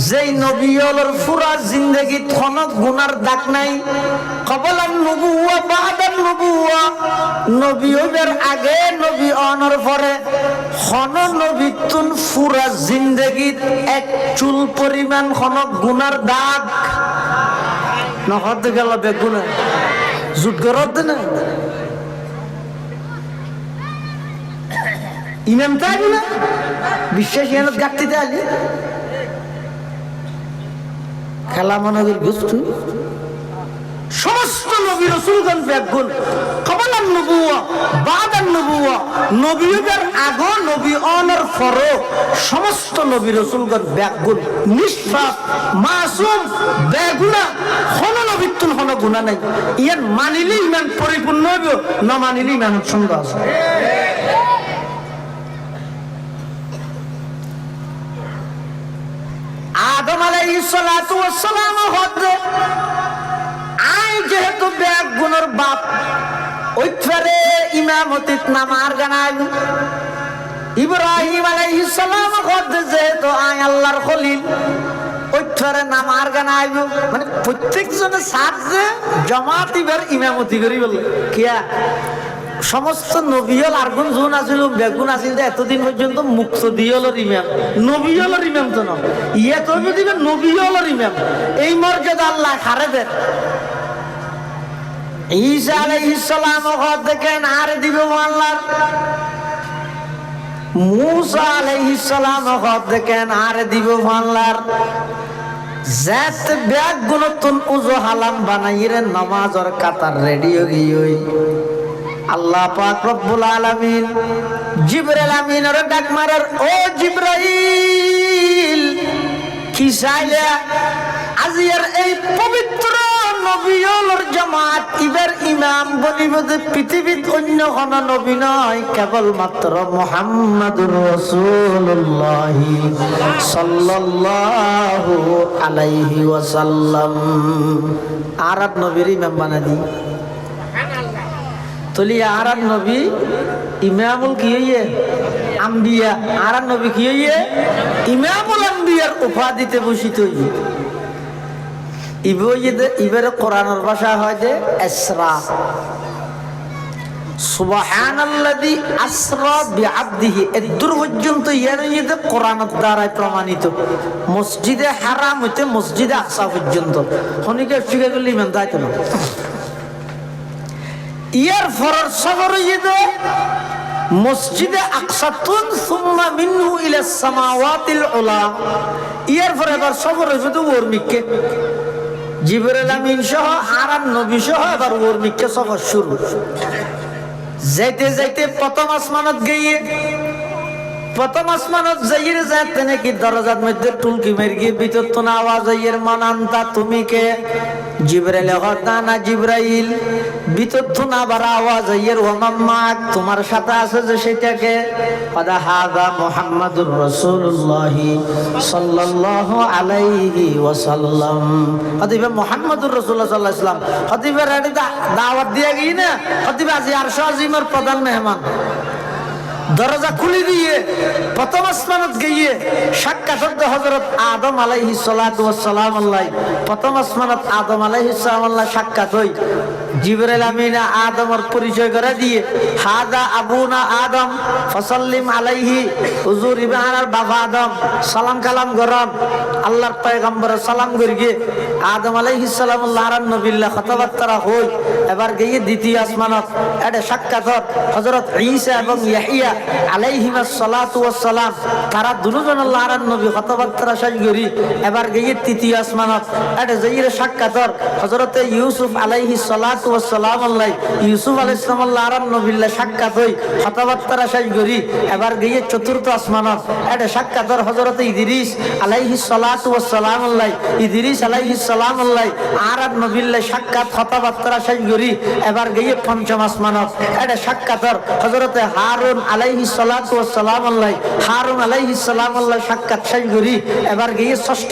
যেই নবীর পুরা জিন্দেগি কোনো গুনার দাগ নাই কবলান নবুওয়া বাদান নবুওয়া নবী হইবার আগে নবী অনর পরে কোন নবীতুন পুরা জিন্দেগি এক চুল পরিমাণ কোন গুনার দাগ নহত গেল বেগুনা জুট গরত না ইমাম তাই না বিশ্বাস এর গাটতিতে আলি খেলা মনোগের বস্তু সমস্ত নবী রাসূলগণ বেগুন কবলান নবুওয়া বাদান নবুওয়া নবীদের আগে নবী অনর পরে সমস্ত নবী রাসূলগণ বেগুন নিষ্পাপ মাসুম বেগুনা কোন নবীতুন কোন গুনাহ নাই ইয়ান মানিলে ঈমান পরিপূর্ণ হবে না মানিলে ঈমানের সঙ্গ আছে আদম আলাইহিস সালাতু ওয়াস সালাম হতে আই যেহেতু বেগুনের বাপ ওইথরে ইমামতিত নামার গানাইল ইব্রাহিম আলাইহিস সালাম হতে যেহেতু আই আল্লাহর খলিল ওইথরে নামার গানাইল মানে প্রত্যেকজনের সাথে জামাতিবার ইমামতি করি বলে কিয়া সমস্ত নবীল আরগুন জোন আছিল বেগুন আছিল এতদিন পর্যন্ত মুক্ত দিয়লর ইমাম নবীলর ইমাম তো না ইয়া তো দিবে নবীলর ইমাম এই মর্যাদা আল্লাহ খারে দেন ঈসা আলাইহিস সালাম হদ দেখেন আর দিব আল্লাহর মুসা আলাইহিস সালাম হদ দেখেন আর দিব আল্লাহর জাত বেগুনতুন উযু হালাম বানাইরে নামাজের কাতার রেডি হই হই আল্লাহ পাক রব্বুল আলামিন জিবরাইল আমিনের ডাক মারার ও জিবরাইল কি চাইলে আজিয়ার এই পবিত্র নবীর জামাত ইবার ইমাম বনিব যে পৃথিবীত অন্য কোন নবী নয় কেবল মাত্র মুহাম্মাদুর রাসূলুল্লাহ সাল্লাল্লাহু আলাইহি ওয়াসাল্লাম আরব নবীর ইমাম বানাদি তলি আরান নবী ইমামুল কি হইয়ে আম্বিয়া আরান নবী কি হইয়ে ইমামুল আম্বিয়ার উপাধিতে ভূষিত হইয়ে ইবরে কোরআনের ভাষা হয় যে ইসরা সুবহানাল্লাযী আসরা বিআবদিহি এর দূর পর্যন্ত ইয়ানিতে কোরআনের দ্বারা প্রমাণিত মসজিদে হারাম হইতে মসজিদে আকসা পর্যন্ত খনিকে শিখে গেলে ইমান দাইতো না ইয়ার ফরর সফর হইতে মসজিদে আকসাতুন সুম্মা মিনহু ইলা সামাওয়াতিল উলা ইয়ার পরে এবার সফর হইতে ওর মিক্কে জিবরাইল আমিন সহ আর নবী সহ এবার ওর মিক্কে সফর শুরু যাইতে যাইতে প্রথম আসমানত গিয়ে প্রথম আসমানত যাইয়ে যাইতে নাকি দরজার মধ্যে টুলকি মেরে গিয়ে ভিতর তো না আওয়াজ আইয়ের মানান্তা তুমি কে জিবরাইল হতা না জিবরাইল ভিতর তো না বারা আওয়াজ আইয়ের ও মাম্মা তোমার সাথে আছে যে সেটাকে আদা হাদা মুহাম্মাদুর রাসূলুল্লাহ সাল্লাল্লাহু আলাইহি ওয়াসাল্লাম হদিবে মুহাম্মাদুর রাসূলুল্লাহ সাল্লাল্লাহু আলাইহি ওয়াসাল্লাম হদিবে রেডি দাওয়াত দিয়া গই না হদিবে আজি আরশ আজিমের প্রধান মেহমান দরজা খুলে দিয়ে প্রথম আসমানত গিয়ে সাক্ষাৎ হতে হযরত আদম আলাইহিস সালাতু ওয়াস সালাম আল্লাহ প্রথম আসমানত আদম আলাইহিস সালাম আল্লাহ সাক্ষাৎ হই জিবরাইল আমিন আদমের পরিচয় করে দিয়ে হাদা আবুনা আদম ফাসাল্লিম আলাইহি হুজুর ইবরাহিমের বাবা আদম সালাম কালাম গরম আল্লাহর পয়গম্বর সালাম করিয়ে আদম আলাইহিস সালাম আল্লাহর নবিল্লাহ কথাবার্তা হই এবার গিয়ে দ্বিতীয় আসমানত এটা সাক্ষাৎ হযরত ঈসা এবং ইয়াহিয়া আলাইহিমাস সালাতু ওয়াস সালাম তারা দুজন আল্লাহর নবী কথাবার্তা শেষ করি এবার গিয়ে তৃতীয় আসমানত এটা যাইরে সাক্ষাৎ হযরত ইউসুফ আলাইহিস সালাতু ওয়াস সালাম আল্লাহ ইউসুফ আলাইহিস সালাম আল্লাহর নবিল্লাহ সাক্ষাৎ হই কথাবার্তা শেষ করি এবার গিয়ে চতুর্থ আসমানত এটা সাক্ষাৎ হযরত ইদ্রিস আলাইহিস সালাতু ওয়াস সালাম আল্লাহ ইদ্রিস আলাইহিস সালাম আল্লাহ আর নবিল্লাহ সাক্ষাৎ কথাবার্তা শেষ করি এবার গিয়ে পঞ্চম আসমানত এটা সাক্ষাৎ হযরত হারুন আলাইহিস সালাতু ওয়াস সালাম আল্লাহ হারুন আলাইহিস সালাম আল্লাহ সাক্ষাৎ শেষ করি এবার গিয়ে ষষ্ঠ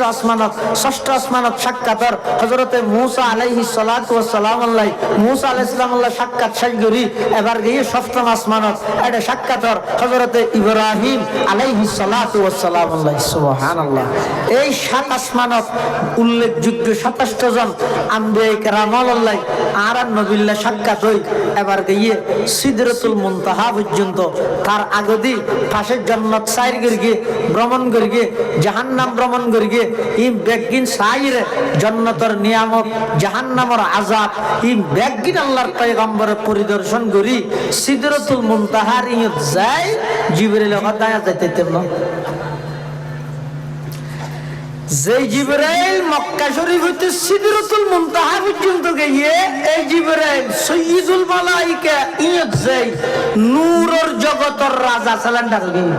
আসমানত সাক্ষাৎ হযরত মূসা আলাইহিস সালাতু ওয়াস সালাম আল্লাহ মূসা আলাইহিস সালাম আল্লাহ সাক্ষাৎ শেষ করি এবার গিয়ে সপ্তম আসমানত এটা সাক্ষাৎ হযরত ইব্রাহিম আলাইহিস সালাতু ওয়াস সালাম আল্লাহ সুবহানাল্লাহ এই সাত আসমানত উল্লেখযোগ্য 27 জন আম্বিয়া কেরাম আল্লাহ আর নবিল্লাহ সাক্ষাৎ হই এবার গিয়ে সিদরাতুল মুনতাহা পর্যন্ত তার আগদি পাশের জান্নাত সাইর গিয়ে ভ্রমণ করিয়ে জাহান্নাম ভ্রমণ করিয়ে ই বেগিন সাইরে জান্নাতের নিয়ামত জাহান্নামের আযাব ই বেগিন আল্লাহর পয়গম্বরের পরিদর্শন করি সিদরাতুল মুনতাহার ইয়ত যায় জিবরাইল হদায়া যাইতে না যেই জিবরাইল মক্কা শরীফ হইতে সিদরাতুল মুনতাহা পর্যন্ত গিয়ে এই জিবরাইল সাইয়্যিদুল মালায়েকা ইয়ত যায় নূরের জগতের রাজা সিলিন্ডার গিয়ে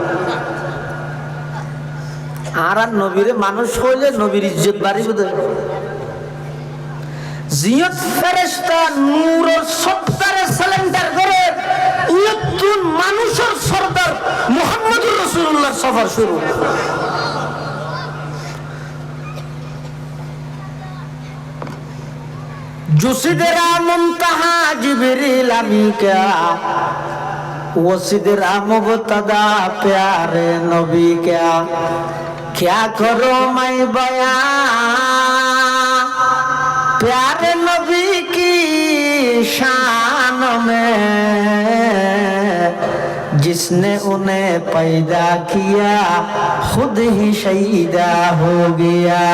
আর নবীরে মানুষ হইলে নবীর ইজ্জত বাড়িবে জিয়ত ফেরেশতা নূরের সত্তারে সিলিন্ডার করে ইয়তুন মানুষের সরদার মুহাম্মদুর রাসূলুল্লাহ সফর শুরু जो सिदरा मुंतहा जिब्रील अमी क्या वो सिदरा मुबतदा प्यारे नबी क्या करो मैं बयां प्यारे नबी की शान में जिसने उन्हें पैदा किया खुद ही शहीदा हो गया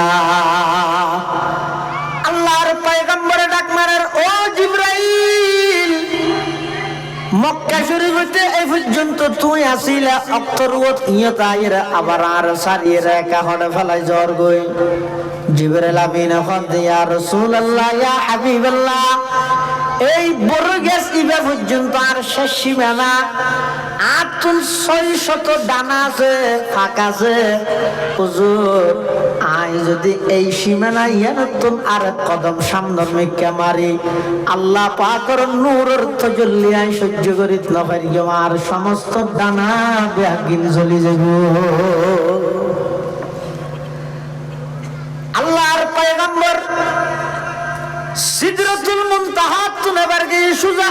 মক্কা শরীফে এই পর্যন্ত তুই আসিলা অক্তরুত ইয়ত আইরা আবার আর সারিয়ে রেখা হড়ে ফেলাই জ্বর গই জিবরাইল আমিন হদ ইয়া রাসূলুল্লাহ ইয়া হাবিবাল্লাহ এই বড় গ্যাস ইবা পর্যন্ত আর শেষ সীমানা 600 ডানা আছে ফাঁকা আছে হুজুর আই যদি এই সীমানা ইয়ানতুন আর কদম সামনের মিক্কা মারি আল্লাহ পাকের নূরের তাজাল্লি আই সহ্য করিত না পারি আর সমস্ত ডানা বেগিন জ্বলি যাব আল্লাহর পয়গম্বর সিদরাতুল মুনতাহা তুনাবার গিয়ে সুজা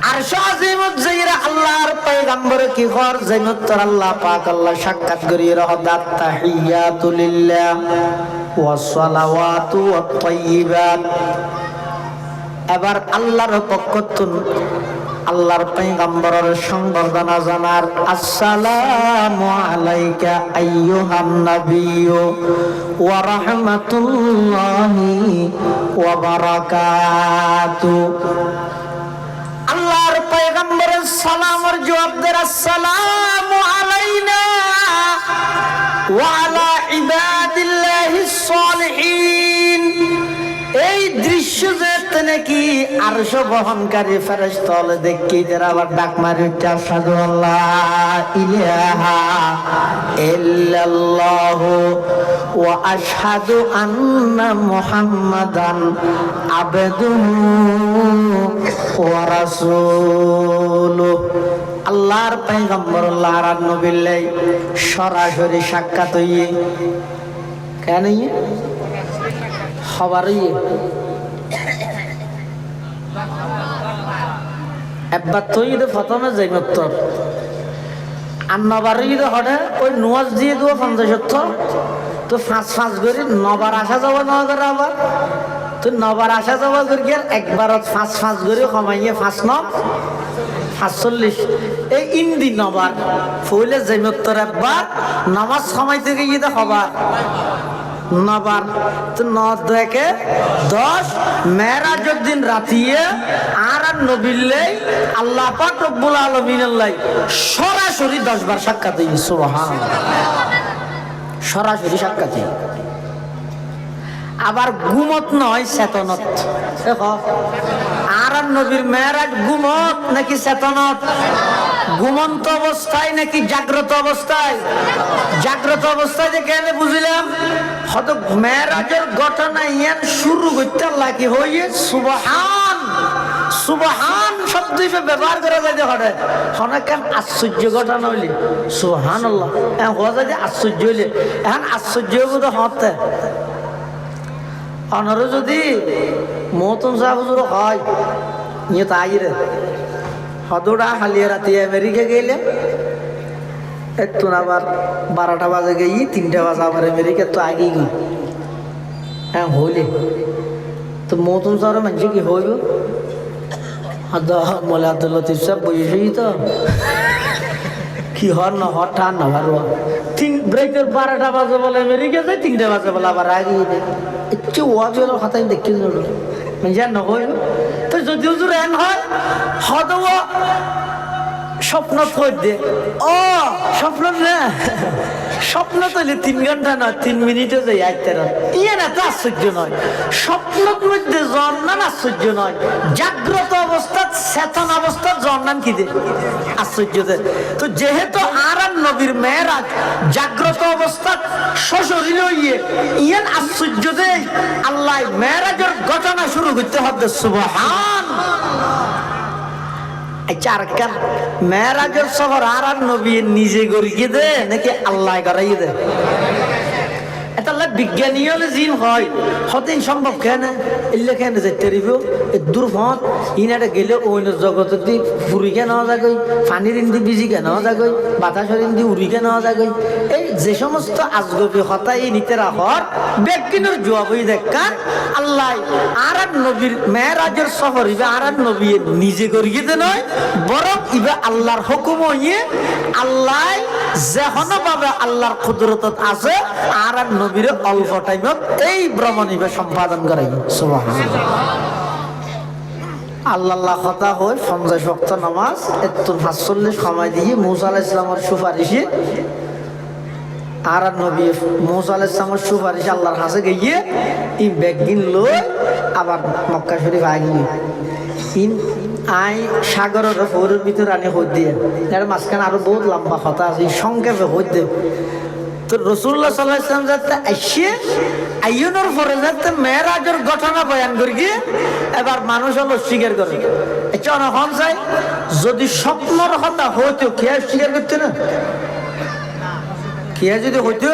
আরশ আজিমত যাইরা আল্লাহর পয়গম্বর কি কর জাইনত তোর আল্লাহ পাক আল্লাহ সাক্ষাৎ করিয়ে রহদাত তাহিয়াতু লিল্লাহ ওয়াস সালাওয়াতু ওয়াত তাইয়িবাত এবার আল্লাহর পক্ষ আল্লাহর পয়গম্বরের সংবর্ধনা জানার আসসালামু আলাইকা আইয়ুহান নাবিয়্যু ওয়া রাহমাতুল্লাহি ওয়া বারাকাতুহু। আল্লাহর পয়গম্বরের সালামের জবাব দেন আসসালামু আলাইনা ওয়া আলা ইবাদিল্লাহিস সালিহিন। এই দৃশ্য যেতে নাকি আরশ বহনকারী ফেরেশতা হলে দেখি যারা আবার ডাক মারি আশহাদু আল্লা ইলাহা ইল্লাল্লাহু ওয়া আশহাদু আন্না মুহাম্মাদান আবদুহু ওয়া রাসূলুহু। আল্লাহর পয়গম্বর আল্লাহর নবীর লাই সরাসরি সাক্ষাৎ হইয়ে কেন খবরই একবার তুই প্রথমে যাই উত্তর আর হঠাৎ ওই নোয়াজ দিয়ে দেবো 50 তো 5 করে নবার আসা যাওয়া না করে আবার তুই নবার আসা যাওয়া করি আর একবার 5 করে কমাইয়ে 5 এই ইন্দি নবার ফুলে যাই উত্তর একবার নামাজ সময় থেকে গিয়ে হবার নবার তো 9-10 মেরাজের দিন রাতিয়ে আর নবীল্লাই আল্লাহ পাক রব্বুল আলামিনের লাই সরাসরি 10 বার সাক্ষাৎ হই। সুবহানাল্লাহ, সরাসরি সাক্ষাৎ। আবার গুমত নয় চেতনত। দেখো আর নবীর মেরাজ গুমত নাকি চেতনত? ঘুমন্ত অবস্থায় নাকি জাগ্রত অবস্থায়? জাগ্রত অবস্থায় যে কেন বুঝলাম হয়তো মেরাজের ঘটনা ইয়ান শুরু করতে লাগি হইয়ে সুবহান সুবহান শব্দ ব্যবহার করা যায় যে হঠাৎ অনেক আশ্চর্য ঘটনা হইলে সুবহানাল্লাহ হওয়া যায় যে আশ্চর্য হইলে এখন আশ্চর্য বোধ হতে অনারও যদি মহতম সাহেব হুজুর হয় নিয়ে তাই রে হদোড়া হালিয়া রাতে আমেরিকা গেলে একটু আবার 12টা বাজে গেই 3টা বাজে আবার আমেরিকা তো আগেই গই হ্যাঁ হইলে তো মহতম সাহেব মানুষ কি হইব বলে আব্দুল লতিফ সাহেব বসেই তো কি হর না হর ঠান না ভালো 3 ব্রেকের 12টা বাজে বলে আমেরিকা যায় 3টা বাজে বলে আবার আগেই একটু ওয়াজ হলো খাতায় দেখি জান না হইব তো যদি হুজুর এন হয় হয়তো স্বপ্ন থই দে ও স্বপ্ন না স্বপ্ন তৈলে 3 ঘন্টা নয় 3 মিনিটে যাই আইতে ইয়ে না তো আশ্চর্য নয় স্বপ্নের মধ্যে জন্মান আশ্চর্য নয় জাগ্রত অবস্থা চেতন অবস্থা জন্মান কি দে আশ্চর্য দে তো যেহেতু আর নবীর মেরাজ জাগ্রত অবস্থা সশরীরে হইয়ে ইয়ান আশ্চর্য দে আল্লাহ মেরাজের ঘটনা শুরু করতে হবে সুবহান। চারকার মেরাজের সফর আর নবী নিজে গড়িয়ে দে নাকি আল্লাহ গড়াইয়ে দে? এটা বিজ্ঞানী হলে জিন হয় হতেন সম্ভব কেন এলে কেন যেতে রিব দূরপথ ইনাটা গেলে অন্য জগতের দি ফুরিকে নেওয়া যাগই পানির ইন্দি বিজিকে নেওয়া যাগই বাতাসের ইন্দি উড়িকে নেওয়া যাগই এই যে সমস্ত আজগবি হতা এই নিতে রাখর বিজ্ঞানের জবাব হয়ে দেখা আল্লাহ আর নবীর মেরাজের সফর ইবে আর নবী নিজে করিয়ে দে নয় বরং ইবে আল্লাহর হুকুম হইয়ে আল্লাহ যেহন ভাবে আল্লাহর কুদরত আছে আর নবীর অল্প টাইমত এই ভ্রমণ ইবে সম্পাদন করে সুবহানাল্লাহ। আল্লাহ কথা হয় 50 ওয়াক্ত নামাজ একটু 45 সময় দিয়ে মুসা আলাইহিস সালামের সুপারিশে আর নবী মুসা আলাইহিস সালামের সুপারিশে আল্লাহর কাছে গিয়ে এই ব্যাগিন লই আবার মক্কা শরীফ আগিয়ে ইন আই সাগরের ফোরের ভিতরে আনি হই দিয়ে এর মাঝখানে আরো বহুত লম্বা কথা আছে সংক্ষেপে হই দে তো রাসূলুল্লাহ সাল্লাল্লাহু আলাইহি ওয়াসাল্লাম যাতে আইসে আইয়ুনের পরে যাতে মেরাজের ঘটনা বয়ান করি গিয়ে এবার মানুষ হলো স্বীকার করে এটা অনহন যায় যদি স্বপ্নর কথা হইতো কে স্বীকার করতে না কে যদি হইতো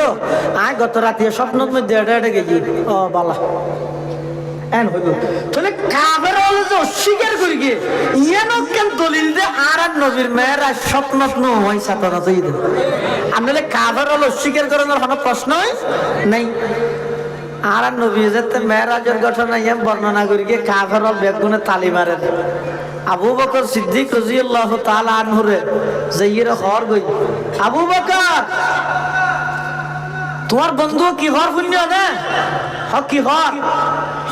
আয় গত রাতে স্বপ্নের মধ্যে এটা গেছি ও বালা এন হইল তাহলে কাফের হলো যে অস্বীকার করি গিয়ে ইয়ানো কেন দলিল দে আর নবীর মেয়েরা স্বপ্নত ন হয় সাতনা তৈরি আমলে কাফের হলো অস্বীকার করানোর কোনো প্রশ্নই নাই আর নবী যেতে মেরাজের ঘটনা ইয়াম বর্ণনা করি গিয়ে কাফের বেগুনে তালি মারে আবু বকর সিদ্দিক রাদিয়াল্লাহু তাআলা আনহুরে যাইয়ের হর গই আবু বকর তোমার বন্ধু কি হর পুণ্য না হ কি হর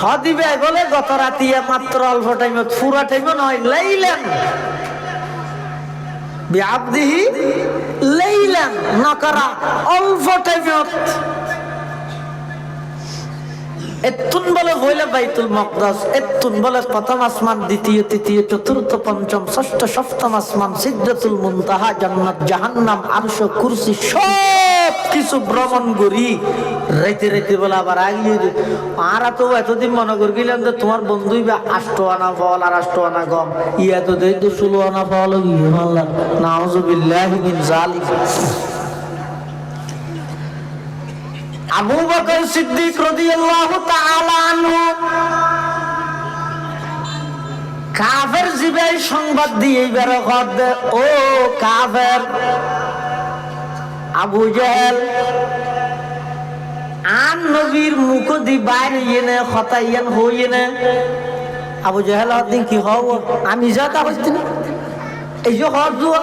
হ দিবে বলে গত রাতিয়া মাত্র অল্প টাইমত পুরা টাইম নয় লাইলাম বিআবদিহি লাইলাম নকরা অল্প টাইমত এতুন বলে হইলে বাইতুল মাকদাস এতুন বলে প্রথম আসমান দ্বিতীয় তৃতীয় চতুর্থ পঞ্চম ষষ্ঠ সপ্তম আসমান সিদরাতুল মুনতাহা জান্নাত জাহান্নাম আরশ কুরসি সব কিছু ভ্রমণ করি রাইতে রাইতে বলে আবার আগিয়ে আর তো এতদিন মনে করছিলাম যে তোমার বন্ধুই বা 8 আনা ফল আর 8 আনা গম ইয়া তো দেই তো 16 আনা ফল গিয়ে আল্লাহ নাউযুবিল্লাহি মিন যালিক আবু বকর সিদ্দিক রাদিয়াল্লাহু তাআলা আনহু কাফের জিবাই সংবাদ দিয়ে বের করে ও কাফের আবু জেহেল আন নবীর মুখ দি বাইরে ইনে খতাইয়ান হইনে আবু জেহেল দিন কি হও আমি যা তা হইছি না এই যে হদ দুয়া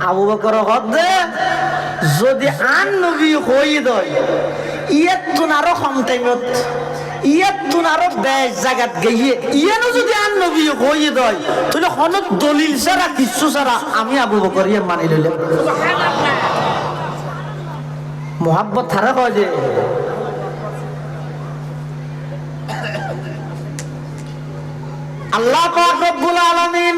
আবু বকর হদ দে যদি আন নবী হই দয় ইয়াতুন আরো কম টাইমত ইয়াতুন আরো বেশ জায়গাত গিয়ে ইয়ানো যদি আন নবী হই দয় তাহলে হনত দলিল ছাড়া কিছু ছাড়া আমি আবু বকর ইয়া মানি লইলাম মোহাব্বত থারা হয় যে আল্লাহ পাক রব্বুল আলামিন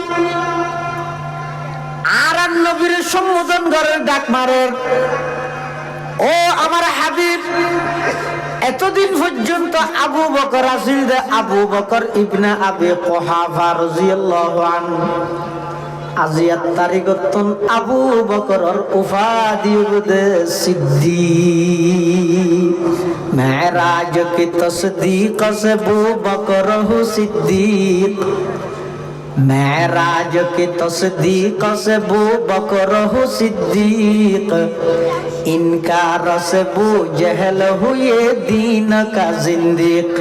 আর নবীর সম্বোধন করে ডাক মারে ও আমার হাবিব এতদিন পর্যন্ত আবু বকর আসিল দে আবু বকর ইবনে আবি কুহাফা রাদিয়াল্লাহু আনহু আজিয়াত তারিখতন আবু বকরর উপাধি দে সিদ্দিক মেরাজ কি তসদীক সে আবু বকর হু সিদ্দিক मेराज की तस्दीक से बू बकर हो सिद्दीक इनकार से बू जहल हुए दीन का जिंदीक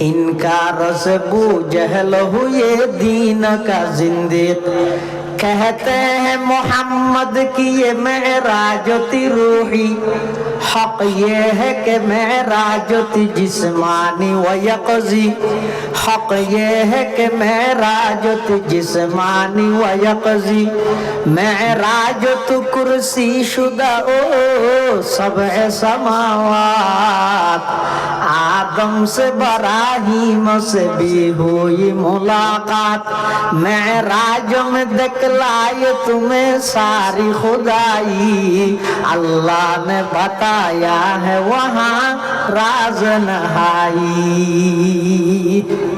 इनकार से बू जहल हुए दीन का जिंदीक कहते हैं मोहम्मद की ये मेराजती रूही हक ये है कि मेराजती जिस्मानी व यक़ज़ी हक ये है कि मेराजती जिस्मानी व यक़ज़ी मेराजत कुर्सी शुदा ओ सबए समावात आदम से बराहीम से भी हुई मुलाकात मेराज में दिखलाए तुम्हें सारी खुदाई अल्लाह ने बताया है वहाँ राज नहाई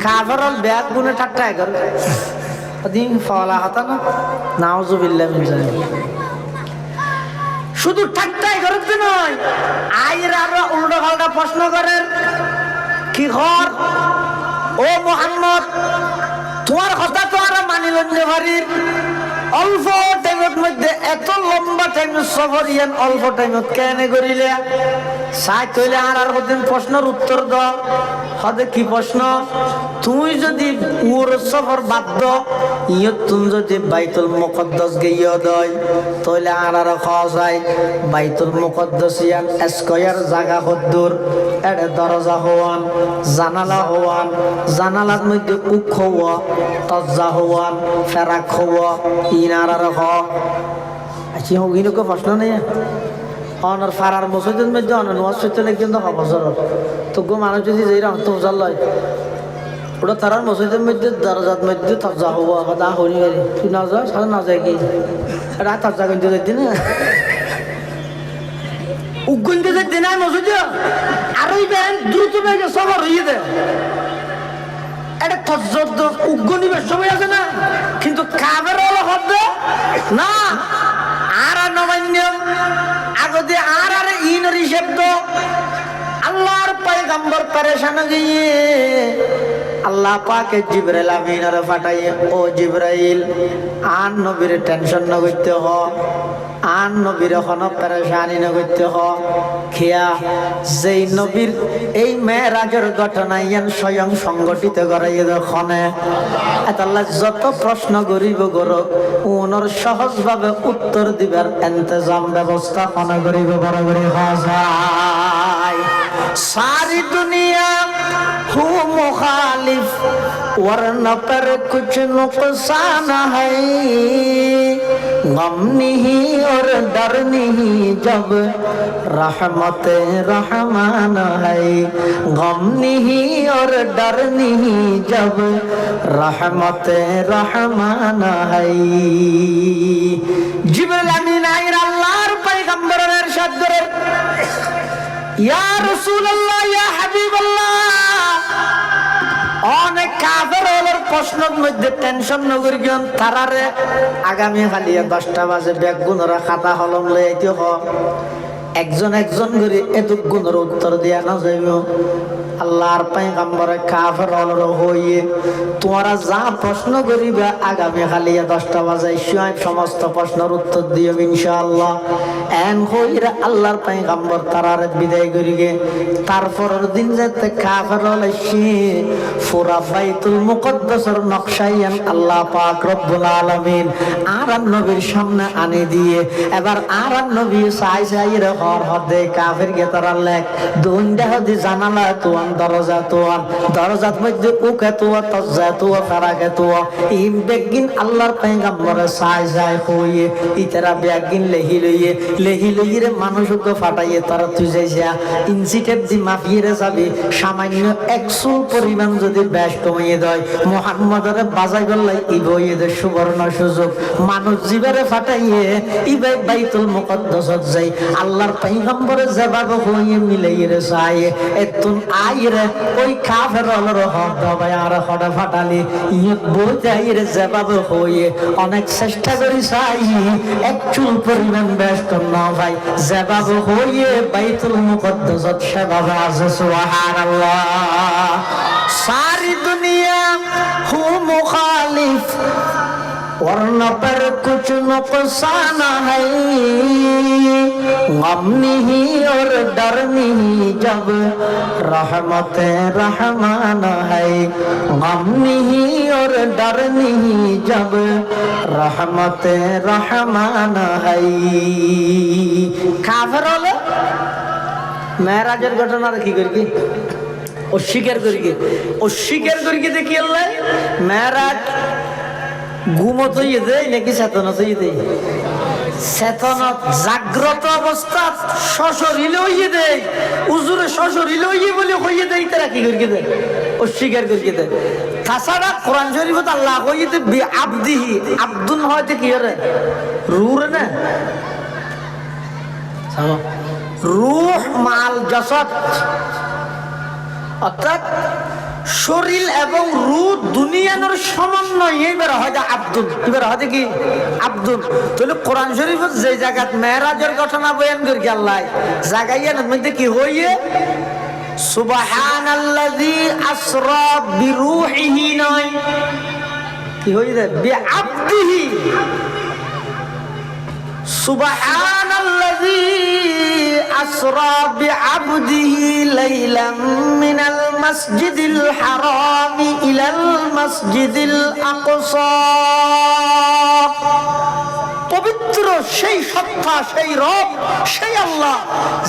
काफरल बैग गुने ठट्टा है कर दिन फौला होता ना नाउजुबिल्लाह मिन जालिक শুধু ঠাট্টাই করতে নয় আইরা উল্টো পাল্টা প্রশ্ন করেন কি কর ও মুহাম্মদ তোমার কথা তো আর মানি লইতে পারি অল্প টাইমের মধ্যে এত লম্বা টাইম সফর ইয়ান অল্প টাইমত কেন করিলে সাই কইলে আর কদিন প্রশ্নের উত্তর দাও হদে কি প্রশ্ন তুই যদি ওর সফর বাদ দাও ইয়ত তুমি যদি বাইতুল মুকদ্দাস গিয়ে দয় তাহলে আর খাওয়া যায় বাইতুল মুকদ্দাস ইয়ান স্কয়ার জায়গা কদ্দুর এর দরজা হওয়ান জানালা হওয়ান জানালার মধ্যে উখ হওয়া তজ্জা হওয়ান ফেরাক হওয়া ইনার খাওয়া আচ্ছা হোক প্রশ্ন নেই অনর ফারার মসজিদের মধ্যে অনন ওয়াজ করতে লাগছেন তো খবর তো গো মানুষ যদি যেই রাম তো জানলাই ওটা তারার মসজিদের মধ্যে দরজার মধ্যে তজ্জা হবো দা হরি গাড়ি তুই না যা সারা না যায় কি এটা তজ্জা কিনতে যাইতি না উগ্গনতে যাইতি না মসজিদে আরোই বেন দ্রুত বেগে সবার হইয়ে দেয় এটা তজ্জদ উগ্গনিবের সময় আছে না কিন্তু কাবের হলো শব্দ না আর নবান্য আগতে আর ইনরি শব্দ আল্লাহর পয়গম্বর পরেশান গিয়ে আল্লাহ পাকে জিবরাইল আমিনরে পাঠাইয়ে, ও জিবরাইল আন নবীর টেনশন না করতে হ, আন নবীর এখন পেরেশানি না করতে হ। খেয়া যেই নবীর এই মেরাজের ঘটনা ইয়ান স্বয়ং সংগঠিত করাইয়ে দখনে আল্লাহ যত প্রশ্ন করিব গরো ওনার সহজভাবে উত্তর দিবার ইন্তজাম ব্যবস্থা কোনা করিব বরাবরই হাজায়। सारी दुनिया हूँ मुखालिफ वरना पर कुछ नुकसान है, गम नहीं और डर नहीं जब रहमत रहमान है, गम नहीं और डर नहीं जब रहमत रहमान है। जिब्राइल आमीन आइर अल्लाहर पैगम्बरेर इरशाद करे, ইয়া রাসূলুল্লাহ ইয়া হাবিবাল্লাহ, অনেক কাফের ওর প্রশ্নের মধ্যে টেনশন নগরি গিয়ে তারারে আগামী খালি 10টা বাজে ব্যাগ গুণরা খাতা কলম লই আইতে হ, একজন একজন করে এত গুণের উত্তর দিয়া না যাইব। আল্লাহর পয়গম্বরে কাফের ওর হইয়ে তোমরা যা প্রশ্ন করিবে আগামী খালি 10টা বাজে সমস্ত প্রশ্নের উত্তর দিও ইনশাআল্লাহ। এন হইরা আল্লাহর পয়গম্বর তারারে বিদায় করিগে। তারপরের দিন যেতে কাফের হলে সে পুরা বাইতুল মুকদ্দাসের নকশায়ান আল্লাহ পাক রব্বুল আলামিন আর নবীর সামনে আনি দিয়ে এবার আর নবী সাই সাই রে হর হদে কাফের গে তারা লেখ দুইটা হদি জানালা তোয়ান দরজা তোয়ান দরজাত মধ্যে উকে তোয়া তজা তোয়া ফারাকে তোয়া ইম বেগিন আল্লাহর পয়গম্বর সাই সাই হইয়ে ইতরা বেগিন লেহি লইয়ে রে মানুষকে ফাটাইয়ে তারা তুই যাইছা ইনসিটেট দি মাফিয়ে যাবে সামান্য 100 পরিমাণ যদি বেশ কমিয়ে দেয় মুহাম্মদরে বাজাই গল্লাই ইবইয়ে দে সুবর্ণ সুযোগ মানুষ জিবারে ফাটাইয়ে ইবাই বাইতুল মুকদ্দাসত যাই আল্লাহর পয়গম্বরে জবাব হইয়ে মিলাইয়ে রে চাই এতুন আইরে ওই কাফের হলর হক দবাই আর হড়া ফাটালি ইয়ে বোঝাই রে জবাব হইয়ে অনেক চেষ্টা করি চাই এক চুল পরিমাণ বেশ কম না ভাই জবাব হইয়ে বাইতুল মুকদ্দাসত সেভাবে আছে সুবহানাল্লাহ। सारी दुनिया हूँ मुखालिफ वरना पर कुछ नुकसान है, गम नहीं और डर नहीं जब रहमत रहमान है, गम नहीं और डर नहीं जब रहमत रहमान है। काफिर হলে মেরাজের ঘটনা কি করবি অস্বীকার করি দেখি আল্লাহ মেরাজ ঘুমত হইয়ে দেয় নাকি চেতনত হইয়ে দেয়, চেতনত জাগ্রত অবস্থা সশরীরে হইয়ে দেয়, উজুরে সশরীরে হইয়ে বলে হইয়ে দেয়, তারা কি করি দেয় অস্বীকার করি দেয়। তাছাড়া কোরআন শরীফত আল্লাহ হইয়ে দেয় বি আবদিহি, আব্দুন হয়তো কি হরে রুরে না রূহ মাল জাসাদ, অর্থাৎ শরীর এবং রূহ দুনিয়ার সমন্বয় এইবার হয় আব্দুল, এবার হয় কি আব্দুল। তাহলে কোরআন শরীফের যে জায়গাত মেরাজের ঘটনা বয়ান করি আল্লাহ জায়গার মধ্যে কি হইয়ে সুবহানাল্লাযী আসরা বিরূহিহি নয় কি হইয়ে বিআবদিহি, সুবহানাল্লাযী আসরা বিআবদিহি লাইলাম মিনাল মাসজিদিল হারামি ইলাল মাসজিদিল আকসা। পবিত্র সেই সত্তা, সেই রব, সেই আল্লাহ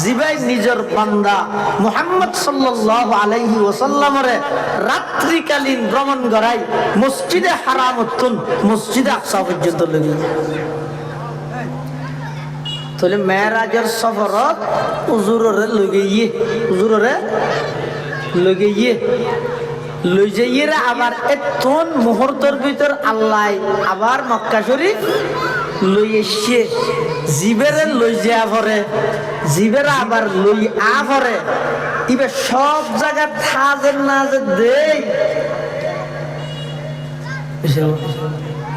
যিনি নিজের বান্দা মুহাম্মদ সাল্লাল্লাহু আলাইহি ওয়াসাল্লামরে রাত্রিকালীন ভ্রমণ করাই মসজিদে হারামতুন মসজিদে আকসা পর্যন্ত লগি। তাহলে মেরাজের সফরত হুজুররে লই যাইয়ে আবার এতন মুহূর্তের ভিতর আল্লাহ আবার মক্কা শরীফ লই এসে জিবেরে লই যা ভরে জিবেরা আবার লই আ ভরে ইবে সব জায়গা থাজের না যে দেই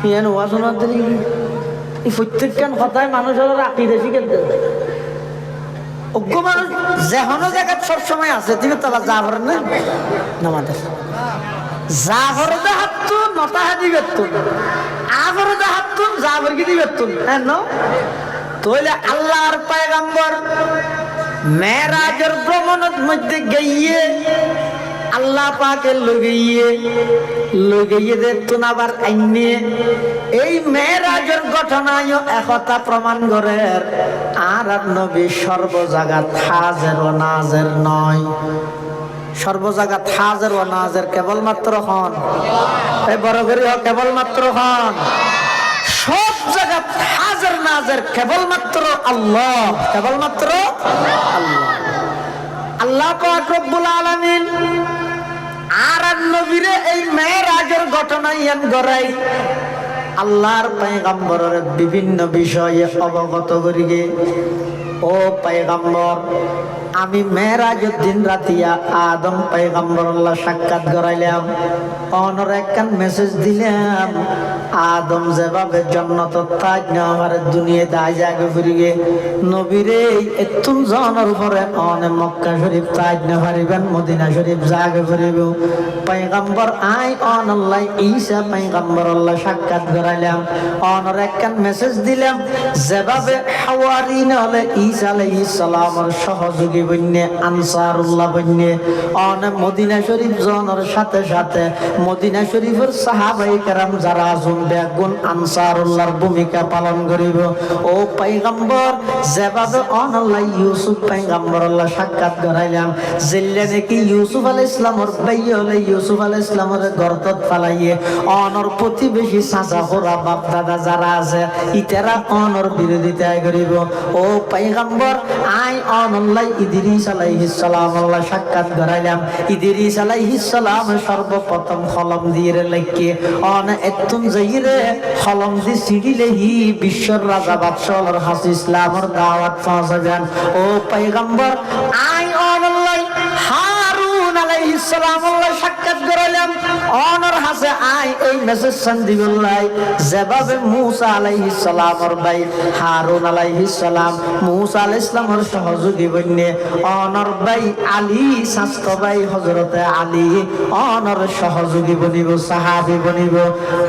ইয়ান ওয়াজনা দেই এই প্রত্যেকখান কথায় মানুষের আকিদা শিখে দেয়। অজ্ঞ মানুষ যেহনো জায়গায় সবসময় আছে তুমি তারা যা পারেন না নামাজ জাফর দা হাতুন নটা হাদি বেতুন আফর দা হাতুন জাফর কি দিবেতুন হ্যাঁ নো তোলে আল্লাহর পয়গম্বর মেরাজের ভ্রমণের মধ্যে গিয়ে আল্লাহ পাকে লগিয়ে দেখতুন আবার আইনে এই মেরাজের ঘটনায় একথা প্রমাণ করে আর নবী সর্বজায়গা হাজির ও নাজির নয় সর্বজায়গা হাজির ও নাজির কেবলমাত্র হন এই বড় করে কেবলমাত্র হন সব জায়গা হাজির নাজির কেবলমাত্র আল্লাহ কেবলমাত্র আল্লাহ আল্লাহ পাক রব্বুল আলামিন আর নবীরে এই মেরাজের ঘটনা ইয়ান গড়াই আল্লাহর পয়গম্বরের বিভিন্ন বিষয়ে অবগত করিগে ও পয়গম্বর আমি মেরাজের দিন রাতিয়া আদম পয়গম্বর আল্লাহ সাক্ষাৎ করাইলাম অনর একখান মেসেজ দিলাম আদম যেভাবে জন্নত তাজ না আমার দুনিয়া দায় জাগে ফিরিগে নবীরে এতুন জনের উপরে অনে মক্কা শরীফ তাজ না পারিবেন মদিনা শরীফ জাগে ফিরিব পয়গম্বর আই অন আল্লাহ ঈসা পয়গম্বর আল্লাহ সাক্ষাৎ করাইলাম অনর একখান মেসেজ দিলাম যেভাবে হাওয়ারিন হলে ঈসা আলাইহিস সালামের সহযোগী বন্যে আনসারুল্লাহ বন্যে অনে মদিনা শরীফ জনের সাথে সাথে মদিনা শরীফের সাহাবায়ে কেরাম যারা আছেন বেগুন আনসারুল্লাহর ভূমিকা পালন করিব ও পয়গম্বর যেভাবে অন আল্লাহ ইউসুফ পয়গম্বর আল্লাহ সাক্ষাৎ করাইলাম জিল্লে নাকি ইউসুফ আলাইহিস সালামের ভাই হলে ইউসুফ আলাইহিস সালামের গর্তত ফালাইয়ে অনর প্রতিবেশী চাচা হোরা বাপ দাদা যারা আছে ইতারা অনর বিরোধিতা করিব ও পয়গম্বর আই অন আল্লাহ ইদ্রিস আলাইহিস সালাম আল্লাহ সাক্ষাৎ করাইলাম ইদ্রিস আলাইহিস সালাম সর্বপ্রথম কলম দিয়ে লেখকে অন এতুন যাইরে কলম দি সিডিলেহি বিশ্বর রাজা বাদশাহর হাস ইসলামের দাওয়াত পৌঁছাবেন ও পয়গম্বর আই অন আল্লাহ হারুন আলাইহিস সালাম আল্লাহ সাক্ষাৎ করাইলাম অনর হাসে আই এই মেসেজ সন্দিবুল্লাহ যেভাবে মুসা আলাইহিস সালামের ভাই হারুন আলাইহিস সালাম মুসা আলাইহিস সালামের সহযোগী বন্যে অনর ভাই আলী শাস্ত ভাই হযরতে আলী অনর সহযোগী বনিব সাহাবী বনিব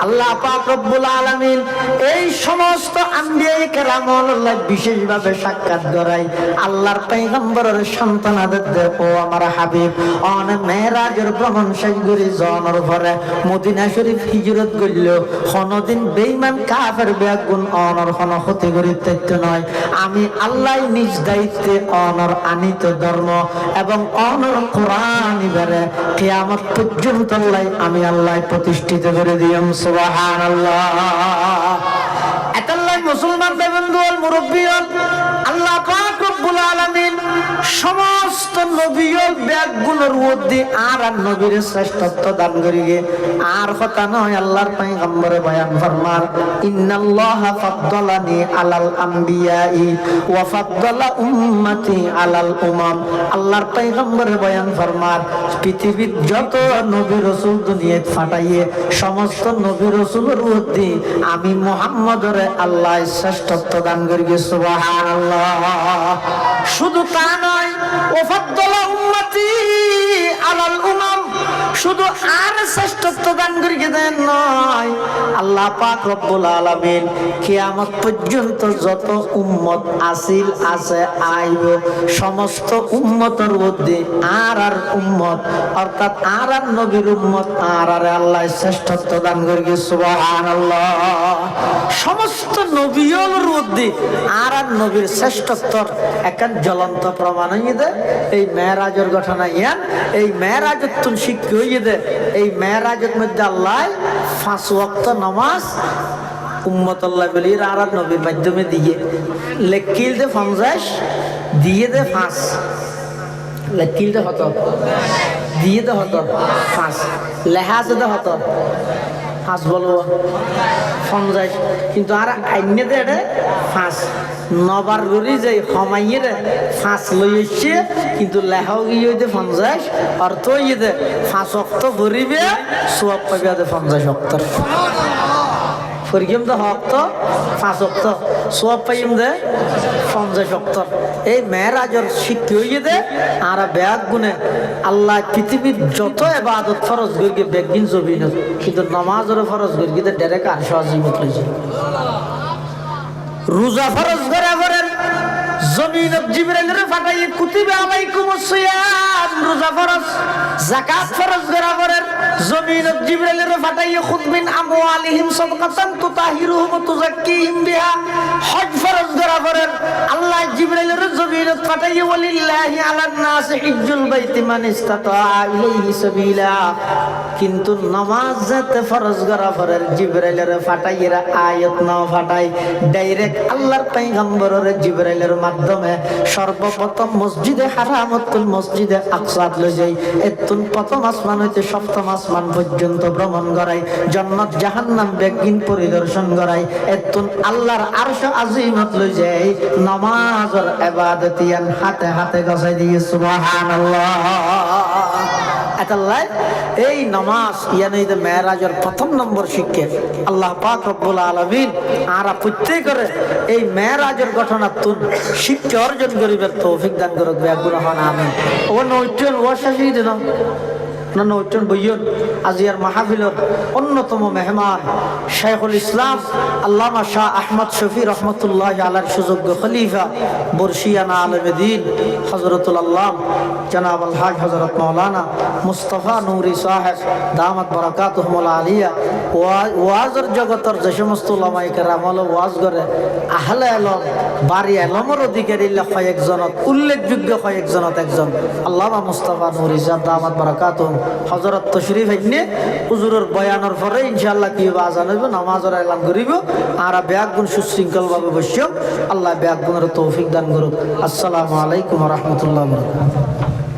আল্লাহ পাক রব্বুল আলামিন এই সমস্ত আম্বিয়া কেরামুল্লাহ বিশেষভাবে সাক্ষাৎ করাই আল্লাহর পয়গম্বরের সন্তানাদের ও আমার হাবিব অন মেরাজের ভ্রমণ শেষ করে জনের ঘরে মদিনা শরীফ হিজরত করল কোনদিন বেঈমান কাফের বেগুন অনর কোন ক্ষতি করিতে নয় আমি আল্লাহ নিজ দায়িত্বে অনর আনিত ধর্ম এবং অনর কোরআন ইবারে কিয়ামত পর্যন্ত আমি আল্লাহ প্রতিষ্ঠিত করে দিলাম সুবহানাল্লাহ এতাল্লাহ মুসলমান বন্ধুল মুরব্বিয়ল আল্লাহ পাক রব্বুল আলামিন সমস্ত নবীর ব্যাগগুলোর মধ্যে আর নবীর শ্রেষ্ঠত্ব দান করিগে আর কথা নয় আল্লাহর পয়গম্বরে বয়ান ফরমান ইন্নাল্লাহা ফাদ্দালানি আলাল আমবিয়াই ওয়া ফাদ্দালা উম্মতি আলাল উমাম আল্লাহর পয়গম্বরে বয়ান ফরমান পৃথিবীর যত নবী রাসূল দুনিয়াতে পাঠাইয়ে সমস্ত নবী রাসূলের মধ্যে আমি মুহাম্মদের আল্লাহ শ্রেষ্ঠত্ব দান করিগে সুবহানাল্লাহ শুধু তা নয় ওয়াফাদ্দালা উম্মতি আলাল উমাম শুধু আর শ্রেষ্ঠত্ব দান করিয়ে দেন নয় আল্লাহ পাক রব্বুল আলামিন কিয়ামত পর্যন্ত যত উম্মত আসিল আছে আইব সমস্ত উম্মতের মধ্যে আর উম্মত অর্থাৎ আর নবীর উম্মত আর আল্লাহ শ্রেষ্ঠত্ব দান করিয়ে সুবহানাল্লাহ সমস্ত নবীর মধ্যে আর নবীর শ্রেষ্ঠত্বর একটা জ্বলন্ত প্রমাণ হয়ে দেয় এই মেরাজের ঘটনা ইয়ান এই মেরাজের তুন শিক্ষা হয়ে দেয় এই মেরাজের মধ্যে আল্লাহ 5 ওয়াক্ত নামাজ উম্মত আল্লাহ বলির আর নবীর মাধ্যমে দিয়ে লেখিল দে 50 দিয়ে দে 5 লেখিল দে হতো দিয়ে দে হতো 5 লেহাজ দে হতো 5 বলবো 50 কিন্তু আর আইনে দে 5 নবার গরি যে হমাইয়ে 5 লই এসে কিন্তু লেহাও গিয়ে 50 অর্থ ইয়ে 5 ওয়াক্ত ভরিবে সওয়াব পাবে 50 ওয়াক্ত ফরিগিম দে হক তো 5 ওয়াক্ত সওয়াব পাইম দে 50 ওয়াক্ত এই মেরাজের শিক্ষা হইয়ে দে আর ব্যাগ গুনে আল্লাহ পৃথিবীর যত ইবাদত ফরজ গর্গে বেগিন জবিন কিন্তু নামাজের ফরজ গর্গে দে ডাইরেক্ট আরশ আজিমত লইছে রোজা ফরজ করে করেন জমিন জিবরাইলের ফাটাই কুতিবা আলাইকুমুস সিয়াম রোজা ফরজ যাকাত ফরজ করে করেন জমিন জিবরাইলের ফাটাই খুদ মিন আমওয়ালিহিম সাদকাতান তুতাহিরুহুম ওয়া তুযাক্কিহিম বিহা হজ ফরজ করে করেন আল্লাহ জিবরাইলের জমিন ফাটাই ওয়ালিল্লাহি আলান নাস হিজ্জুল বাইতি মান ইসতাতা ইলাইহি সাবিলা কিন্তু নামাজ যাতে ফরজ করে করেন জিবরাইলের ফাটাইরা আয়াত না ফাটাই ডাইরেক্ট আল্লাহর পয়গম্বরের জিবরাইলের মাধ্যমে সর্বপ্রথম মসজিদে হারামতুল মসজিদে আকসাত লই যাই এতুন প্রথম আসমান হইতে সপ্তম আসমান পর্যন্ত ভ্রমণ করাই জান্নাত জাহান্নাম বেগিন পরিদর্শন করাই এতুন আল্লাহর আরশ আজিমত লই যাই নামাজের ইবাদতিয়ান হাতে হাতে গছাই দিয়ে সুবহানাল্লাহ আতাল্লাহ এই নামাজ ইয়ানি দে মেরাজের প্রথম নম্বর শিক্ষা আল্লাহ পাক রব্বুল আলামিন আরা প্রত্যেকের এই মেরাজের ঘটনা তুন শিক্ষা অর্জন করিবার তৌফিক দান করুক বেগুনা হন আমিন ও নৈটন ও শাসি দিন না নৈটন বইয়ন আজিয়ার মাহফিলের অন্যতম মেহমান শাইখুল ইসলাম আল্লামা শাহ আহমদ শফি রহমতুল্লাহ আলার সুযোগ্য খলিফা বর্ষিয়ানা আলেমে দ্বীন হযরতুল আল্লাহ জনাব আল হাজ হযরত মাওলানা মুস্তাফা নূরি সাহেব দামাত বারাকাতুহুল আলিয়া ওয়াজের জগতের যে সমস্ত উলামায়ে কেরাম ওয়াজ করে আহলে ইলম বাড়ি ইলমের অধিকারী কয়েকজনত উল্লেখযোগ্য কয়েকজনত একজন আল্লামা মুস্তাফা নূরি সাহেব দামাত বারাকাতুহু হযরত তশরিফ আইনে হুজুরের বয়ানের পরে ইনশাআল্লাহ কি আজান হইব নামাজের এলান করিব আর ব্যাগুন সুশৃঙ্খল ভাবে বসিও আল্লাহ ব্যাগুনের তৌফিক দান করুক আসসালামু আলাইকুম ওয়া রাহমাতুল্লাহি ওয়া বারাকাতুহু